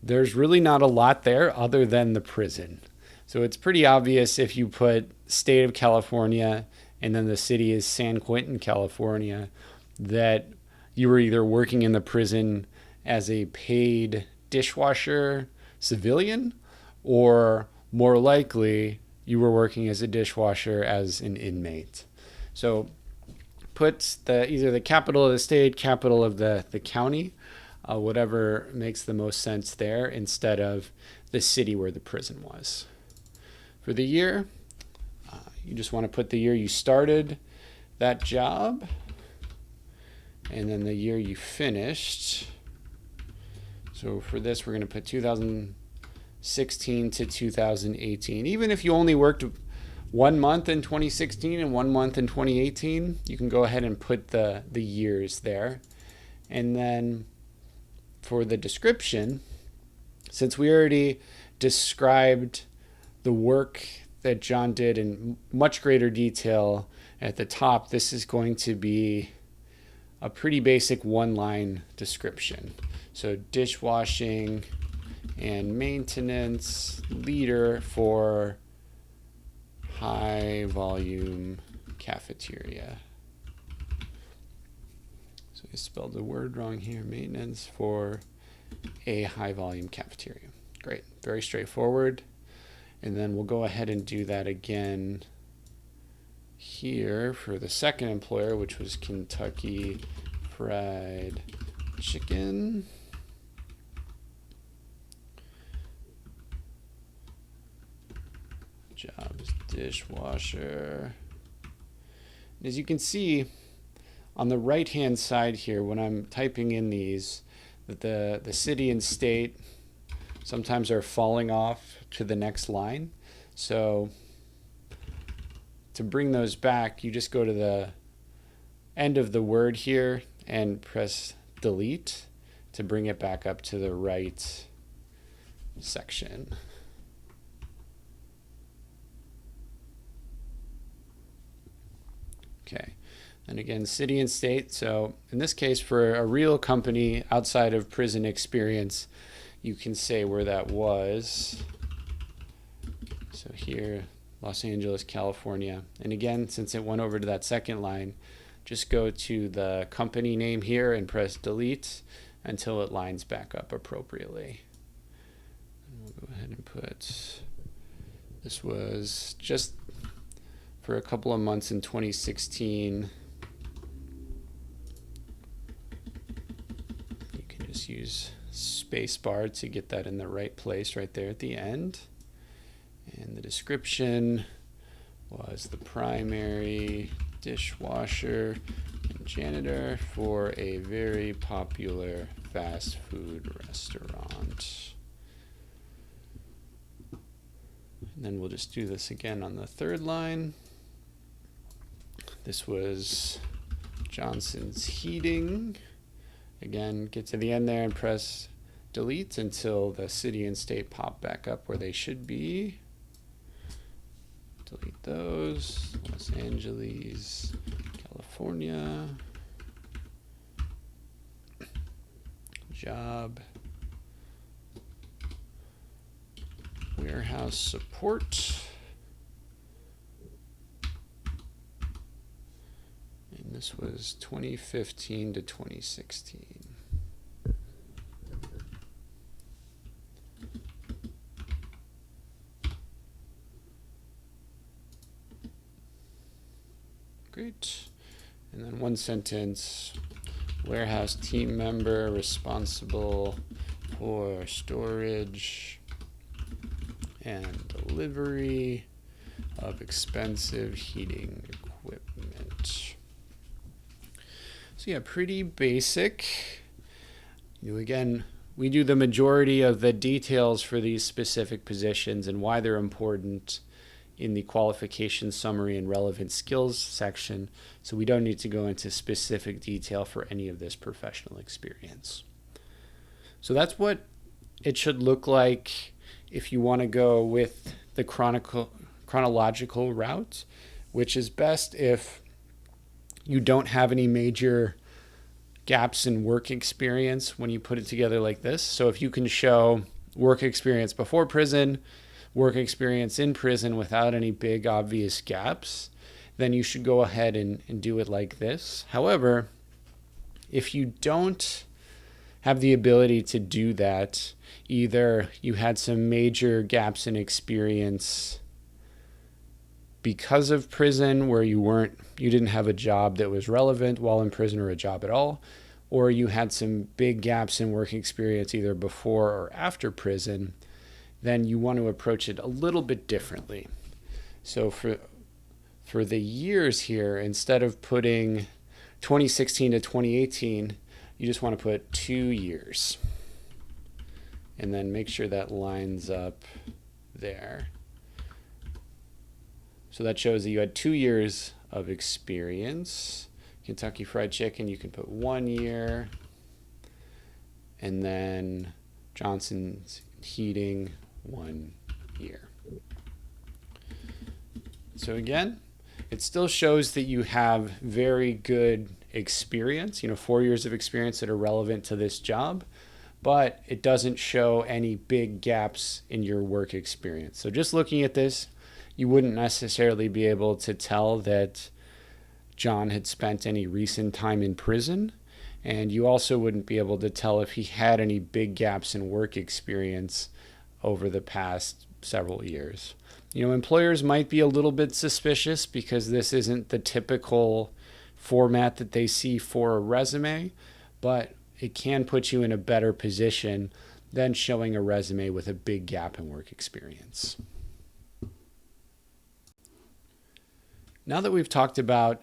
there's really not a lot there other than the prison. So it's pretty obvious if you put state of California and then the city is San Quentin, California, that you were either working in the prison as a paid dishwasher civilian, or more likely you were working as a dishwasher as an inmate. So put either the capital of the state, capital of the county, whatever makes the most sense there, instead of the city where the prison was. For the year, you just want to put the year you started that job and then the year you finished. So for this, we're going to put 2016 to 2018. Even if you only worked 1 month in 2016 and 1 month in 2018, you can go ahead and put the years there. And then for the description, since we already described the work that John did in much greater detail at the top, this is going to be a pretty basic 1-line description. So dishwashing and maintenance leader for high volume cafeteria. So I spelled the word wrong here. Maintenance for a high volume cafeteria. Great, very straightforward. And then we'll go ahead and do that again here for the second employer, which was Kentucky Fried Chicken. Jobs dishwasher. And as you can see on the right hand side here, when I'm typing in these, that the city and state sometimes are falling off to the next line. So to bring those back, you just go to the end of the word here and press delete to bring it back up to the right section. Okay, and again, city and state. So in this case, for a real company outside of prison experience, you can say where that was. So here, Los Angeles, California. And again, since it went over to that second line, just go to the company name here and press delete until it lines back up appropriately. And we'll go ahead and put This was just for a couple of months in 2016. You can just use spacebar to get that in the right place right there at the end. And the description was the primary dishwasher and janitor for a very popular fast food restaurant. And then we'll just do this again on the third line. This was Johnson's Heating. Again, get to the end there and press delete until the city and state pop back up where they should be. Delete those. Los Angeles, California. Job. Warehouse support. And this was 2015 to 2016. Great. And then one sentence. Warehouse team member responsible for storage and delivery of expensive heating equipment. So yeah, pretty basic. Again, we do the majority of the details for these specific positions and why they're important in the qualifications summary and relevant skills section. So we don't need to go into specific detail for any of this professional experience. So that's what it should look like if you want to go with the chronological route, which is best if you don't have any major gaps in work experience when you put it together like this. So if you can show work experience before prison, work experience in prison without any big obvious gaps, then you should go ahead and do it like this. However, if you don't have the ability to do that, either you had some major gaps in experience because of prison where you didn't have a job that was relevant while in prison or a job at all, or you had some big gaps in work experience either before or after prison, then you want to approach it a little bit differently. So for the years here, instead of putting 2016 to 2018, you just want to put 2 years. And then make sure that lines up there. So that shows that you had 2 years of experience. Kentucky Fried Chicken, you can put 1 year. And then Johnson's Heating, 1 year. So again, it still shows that you have very good experience, 4 years of experience that are relevant to this job, but it doesn't show any big gaps in your work experience. So just looking at this, you wouldn't necessarily be able to tell that John had spent any recent time in prison, and you also wouldn't be able to tell if he had any big gaps in work experience over the past several years. Employers might be a little bit suspicious because this isn't the typical format that they see for a resume, but it can put you in a better position than showing a resume with a big gap in work experience. Now that we've talked about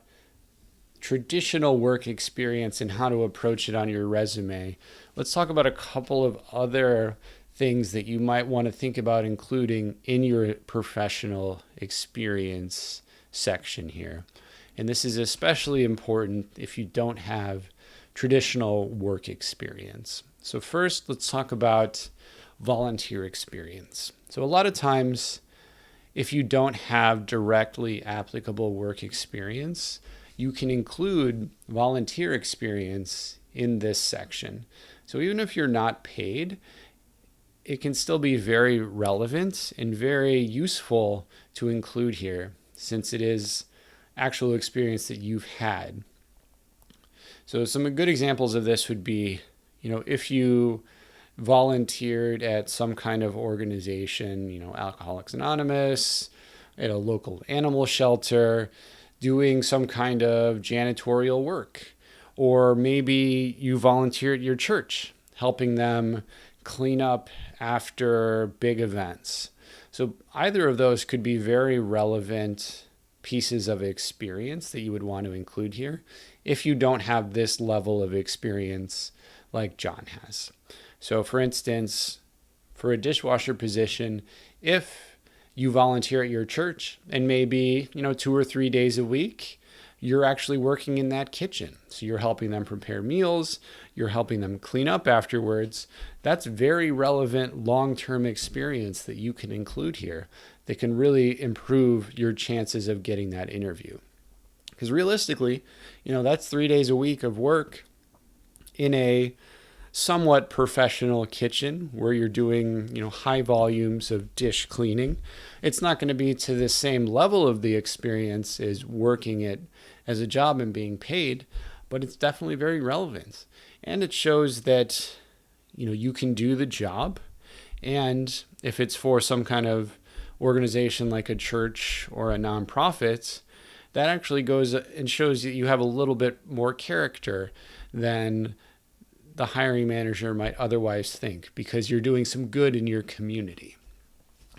traditional work experience and how to approach it on your resume, let's talk about a couple of other things that you might want to think about including in your professional experience section here. And this is especially important if you don't have traditional work experience. So first, let's talk about volunteer experience. So a lot of times, if you don't have directly applicable work experience, you can include volunteer experience in this section. So even if you're not paid, it can still be very relevant and very useful to include here, since it is actual experience that you've had. So some good examples of this would be, if you volunteered at some kind of organization, Alcoholics Anonymous, at a local animal shelter, doing some kind of janitorial work. Or maybe you volunteer at your church, helping them clean up after big events. So either of those could be very relevant pieces of experience that you would want to include here if you don't have this level of experience like John has. So for instance, for a dishwasher position, if you volunteer at your church and maybe, 2 or 3 days a week, you're actually working in that kitchen. So you're helping them prepare meals, you're helping them clean up afterwards. That's very relevant long-term experience that you can include here that can really improve your chances of getting that interview. Because realistically, that's 3 days a week of work in a somewhat professional kitchen where you're doing, high volumes of dish cleaning. It's not going to be to the same level of the experience as working it as a job and being paid, but it's definitely very relevant. And it shows that, you can do the job. And if it's for some kind of organization like a church or a nonprofit, that actually goes and shows that you have a little bit more character than the hiring manager might otherwise think, because you're doing some good in your community.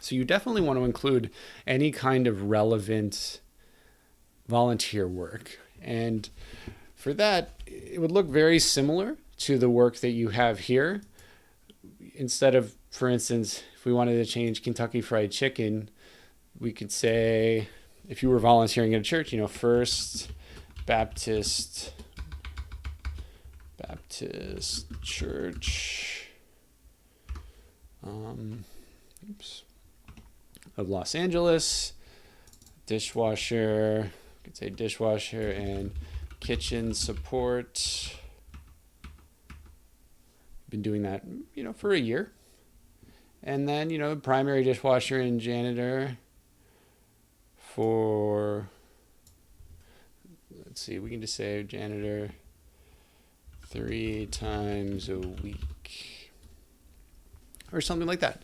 So you definitely want to include any kind of relevant volunteer work. And for that, it would look very similar to the work that you have here. Instead of, for instance, if we wanted to change Kentucky Fried Chicken, we could say, if you were volunteering at a church, First Baptist Church of Los Angeles, dishwasher, you could say dishwasher and kitchen support. Been doing that, for a year. And then, primary dishwasher and janitor for, let's see, we can just say janitor 3 times a week or something like that.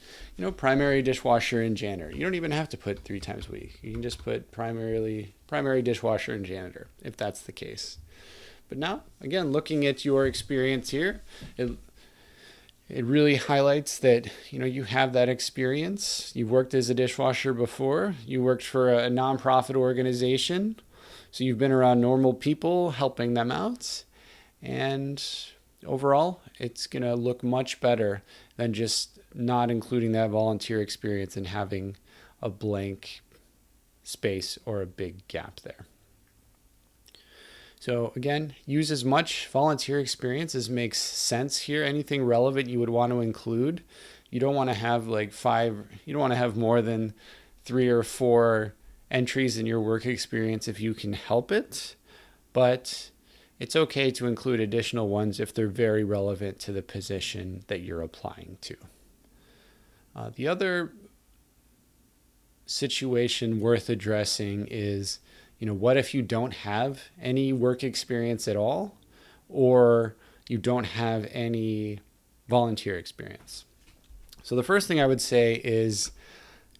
Primary dishwasher and janitor. You don't even have to put 3 times a week. You can just put primary dishwasher and janitor if that's the case. But now, again, looking at your experience here, it really highlights that, you have that experience. You've worked as a dishwasher before. You worked for a nonprofit organization. So you've been around normal people, helping them out. And overall, it's going to look much better than just not including that volunteer experience and having a blank space or a big gap there. So again, use as much volunteer experience as makes sense here. Anything relevant you would want to include. You don't want to have you don't want to have more than 3 or 4 entries in your work experience if you can help it. But it's okay to include additional ones if they're very relevant to the position that you're applying to. The other situation worth addressing is, what if you don't have any work experience at all, or you don't have any volunteer experience? So the first thing I would say is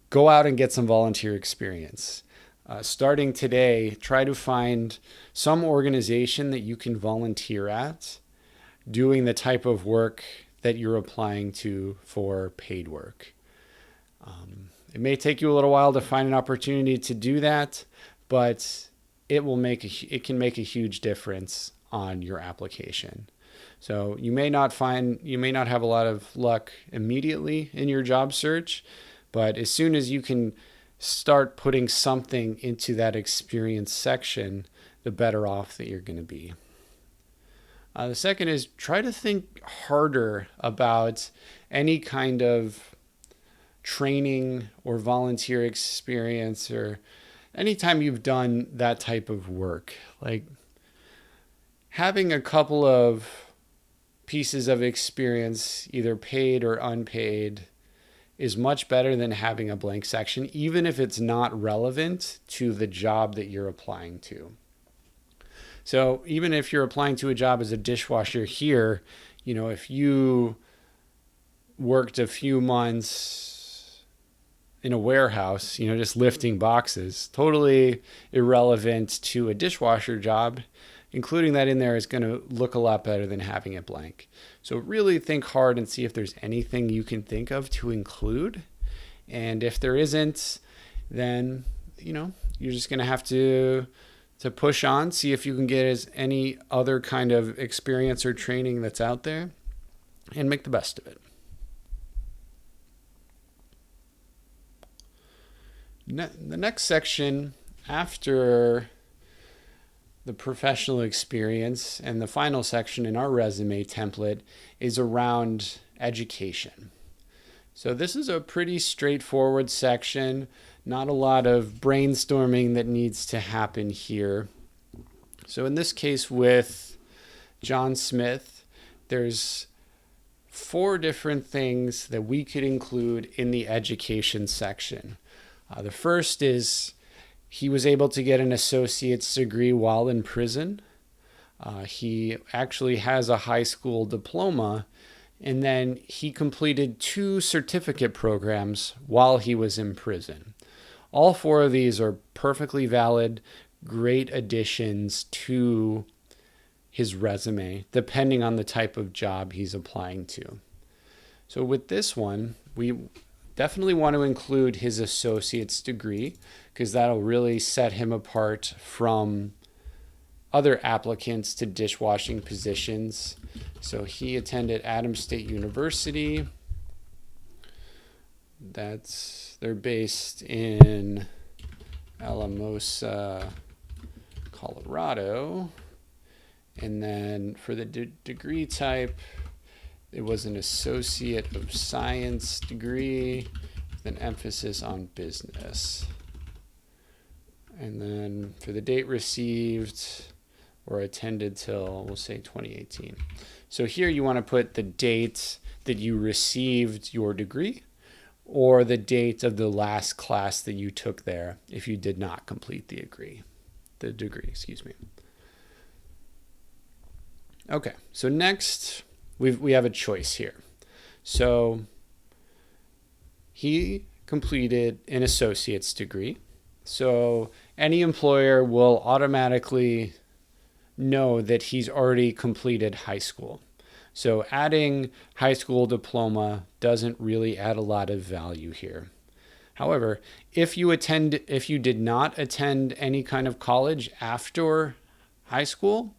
go out and get some volunteer experience. Starting today, try to find some organization that you can volunteer at doing the type of work that you're applying to for paid work. It may take you a little while to find an opportunity to do that, but it can make a huge difference on your application. So you may not have a lot of luck immediately in your job search, but as soon as you can start putting something into that experience section, the better off that you're going to be. The second is try to think harder about any kind of training or volunteer experience, or anytime you've done that type of work. Like having a couple of pieces of experience, either paid or unpaid, is much better than having a blank section, even if it's not relevant to the job that you're applying to. So even if you're applying to a job as a dishwasher here, if you worked a few months in a warehouse, just lifting boxes. Totally irrelevant to a dishwasher job. Including that in there is going to look a lot better than having it blank. So really think hard and see if there's anything you can think of to include. And if there isn't, then, you're just going to have to push on, see if you can get any other kind of experience or training that's out there and make the best of it. The next section after the professional experience and the final section in our resume template is around education. So this is a pretty straightforward section, not a lot of brainstorming that needs to happen here. So in this case with John Smith, there's 4 different things that we could include in the education section. The first is he was able to get an associate's degree while in prison. He actually has a high school diploma, and then he completed 2 certificate programs while he was in prison. All 4 of these are perfectly valid, great additions to his resume, depending on the type of job he's applying to. So with this one, we definitely want to include his associate's degree because that'll really set him apart from other applicants to dishwashing positions. So he attended Adams State University. They're based in Alamosa, Colorado. And then for the degree type, it was an Associate of Science degree with an emphasis on business. And then for the date received or attended till, we'll say 2018. So here you want to put the date that you received your degree or the date of the last class that you took there if you did not complete the degree. Okay, so next we have a choice here. So he completed an associate's degree. So any employer will automatically know that he's already completed high school. So adding high school diploma doesn't really add a lot of value here. However, if you did not attend any kind of college after high school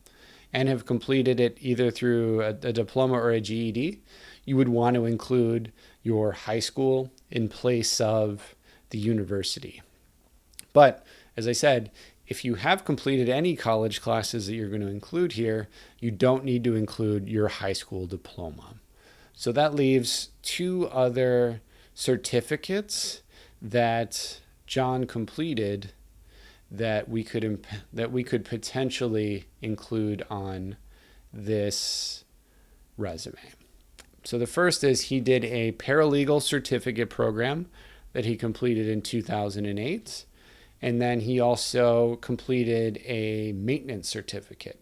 and have completed it either through a diploma or a GED, you would want to include your high school in place of the university. But as I said, if you have completed any college classes that you're going to include here, you don't need to include your high school diploma. So that leaves 2 other certificates that John completed that we could potentially include on this resume. So the first is he did a paralegal certificate program that he completed in 2008. And then he also completed a maintenance certificate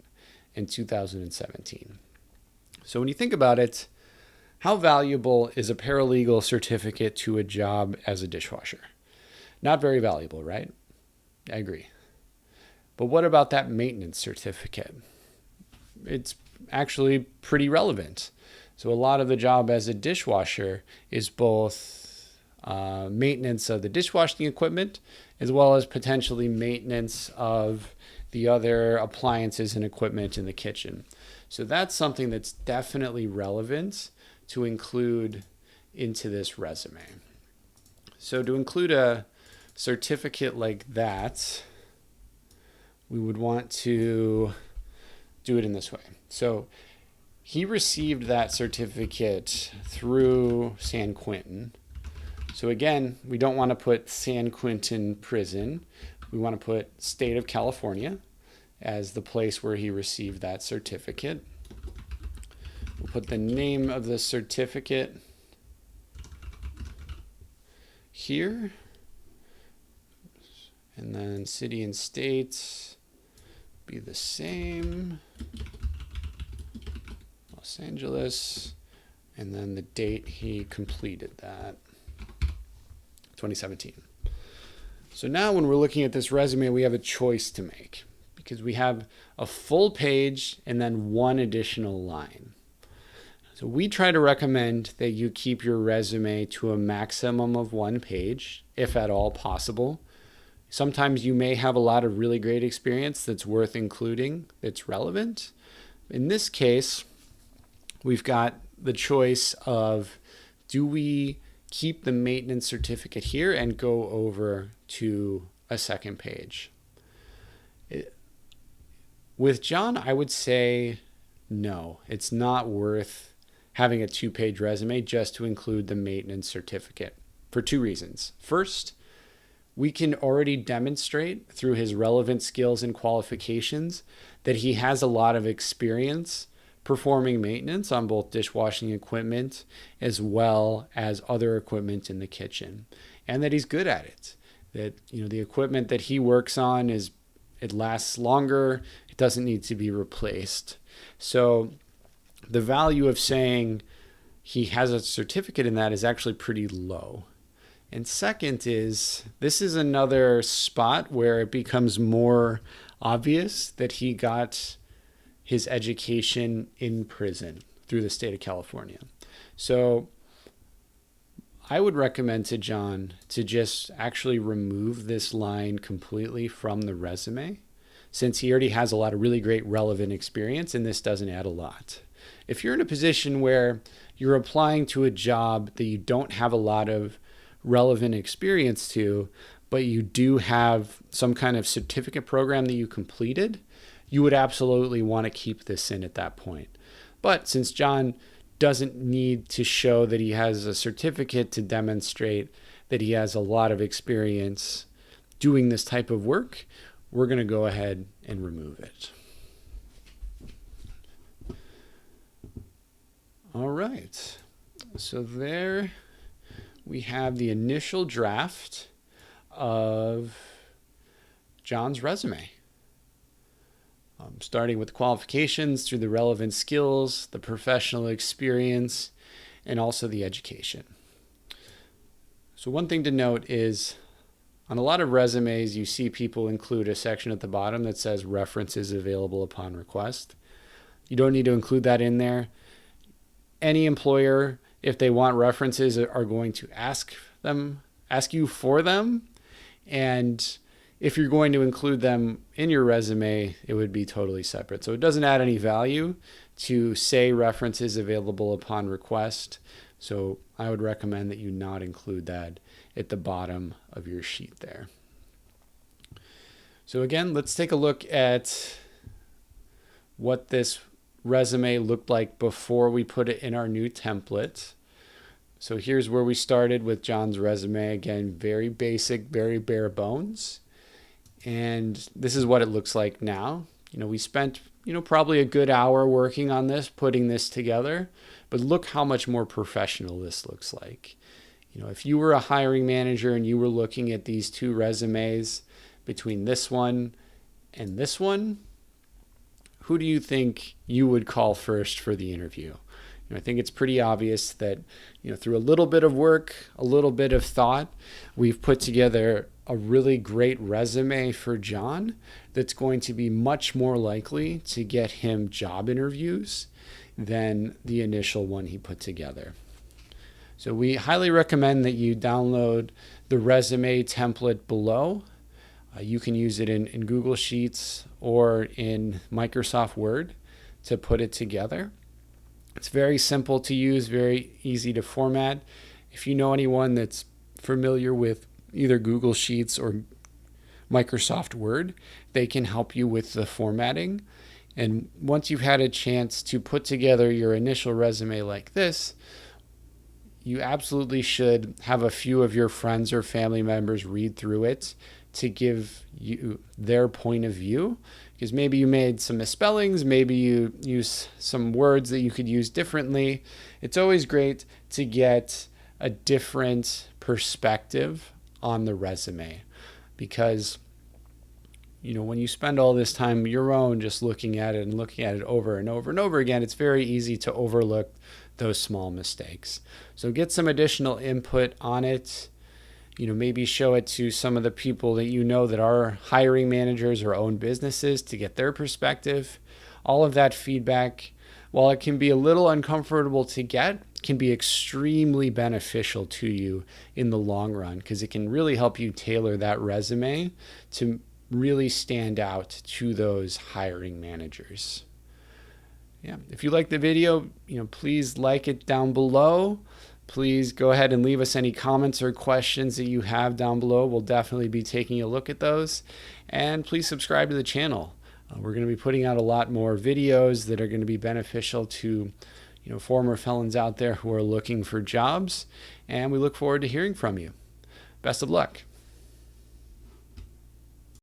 in 2017. So when you think about it, how valuable is a paralegal certificate to a job as a dishwasher? Not very valuable, right? I agree. But what about that maintenance certificate? It's actually pretty relevant. So a lot of the job as a dishwasher is both maintenance of the dishwashing equipment as well as potentially maintenance of the other appliances and equipment in the kitchen. So that's something that's definitely relevant to include into this resume. So to include a certificate like that, we would want to do it in this way. So he received that certificate through San Quentin. So again, we don't want to put San Quentin prison. We want to put state of California as the place where he received that certificate. We'll put the name of the certificate here. And then city and state be the same. Los Angeles. and then the date he completed that, 2017. So now when we're looking at this resume, we have a choice to make because we have a full page and then one additional line. So we try to recommend that you keep your resume to a maximum of one page, if at all possible. Sometimes you may have a lot of really great experience that's worth including, that's relevant. In this case, we've got the choice of, do we keep the maintenance certificate here and go over to a second page? With John, I would say no. It's not worth having a 2-page resume just to include the maintenance certificate for 2 reasons. First, we can already demonstrate through his relevant skills and qualifications that he has a lot of experience performing maintenance on both dishwashing equipment as well as other equipment in the kitchen, and that he's good at it. That, you know, the equipment that he works on it lasts longer, it doesn't need to be replaced. So the value of saying he has a certificate in that is actually pretty low. And second is, this is another spot where it becomes more obvious that he got his education in prison through the state of California. So I would recommend to John to just actually remove this line completely from the resume, since he already has a lot of really great relevant experience and this doesn't add a lot. If you're in a position where you're applying to a job that you don't have a lot of relevant experience to, but you do have some kind of certificate program that you completed, you would absolutely want to keep this in at that point. But since John doesn't need to show that he has a certificate to demonstrate that he has a lot of experience doing this type of work, we're going to go ahead and remove it. All right. So there we have the initial draft of John's resume. Starting with qualifications through the relevant skills, the professional experience, and also the education. So one thing to note is on a lot of resumes, you see people include a section at the bottom that says references available upon request. You don't need to include that in there. Any employer, if they want references, are going to ask you for them. And if you're going to include them in your resume, it would be totally separate. So it doesn't add any value to say references available upon request. So I would recommend that you not include that at the bottom of your sheet there. So again, let's take a look at what this resume looked like before we put it in our new template. So here's where we started with John's resume. Again, very basic, very bare bones. And this is what it looks like now. We spent, probably a good hour working on this, putting this together, but look how much more professional this looks like. If you were a hiring manager and you were looking at these 2 resumes between this one and this one, who do you think you would call first for the interview? I think it's pretty obvious that, through a little bit of work, a little bit of thought, we've put together a really great resume for John that's going to be much more likely to get him job interviews than the initial one he put together. So we highly recommend that you download the resume template below. You can use it in Google Sheets or in Microsoft Word to put it together. It's very simple to use, very easy to format. If you know anyone that's familiar with either Google Sheets or Microsoft Word, they can help you with the formatting. And once you've had a chance to put together your initial resume like this, you absolutely should have a few of your friends or family members read through it to give you their point of view, because maybe you made some misspellings, maybe you use some words that you could use differently. It's always great to get a different perspective on the resume, because when you spend all this time your own just looking at it and looking at it over and over and over again, it's very easy to overlook those small mistakes. So get some additional input on it. Maybe show it to some of the people that you know that are hiring managers or own businesses to get their perspective. All of that feedback, while it can be a little uncomfortable to get, can be extremely beneficial to you in the long run, because it can really help you tailor that resume to really stand out to those hiring managers. Yeah. If you like the video, please like it down below. Please go ahead and leave us any comments or questions that you have down below. We'll definitely be taking a look at those. And please subscribe to the channel. We're going to be putting out a lot more videos that are going to be beneficial to former felons out there who are looking for jobs. And we look forward to hearing from you. Best of luck.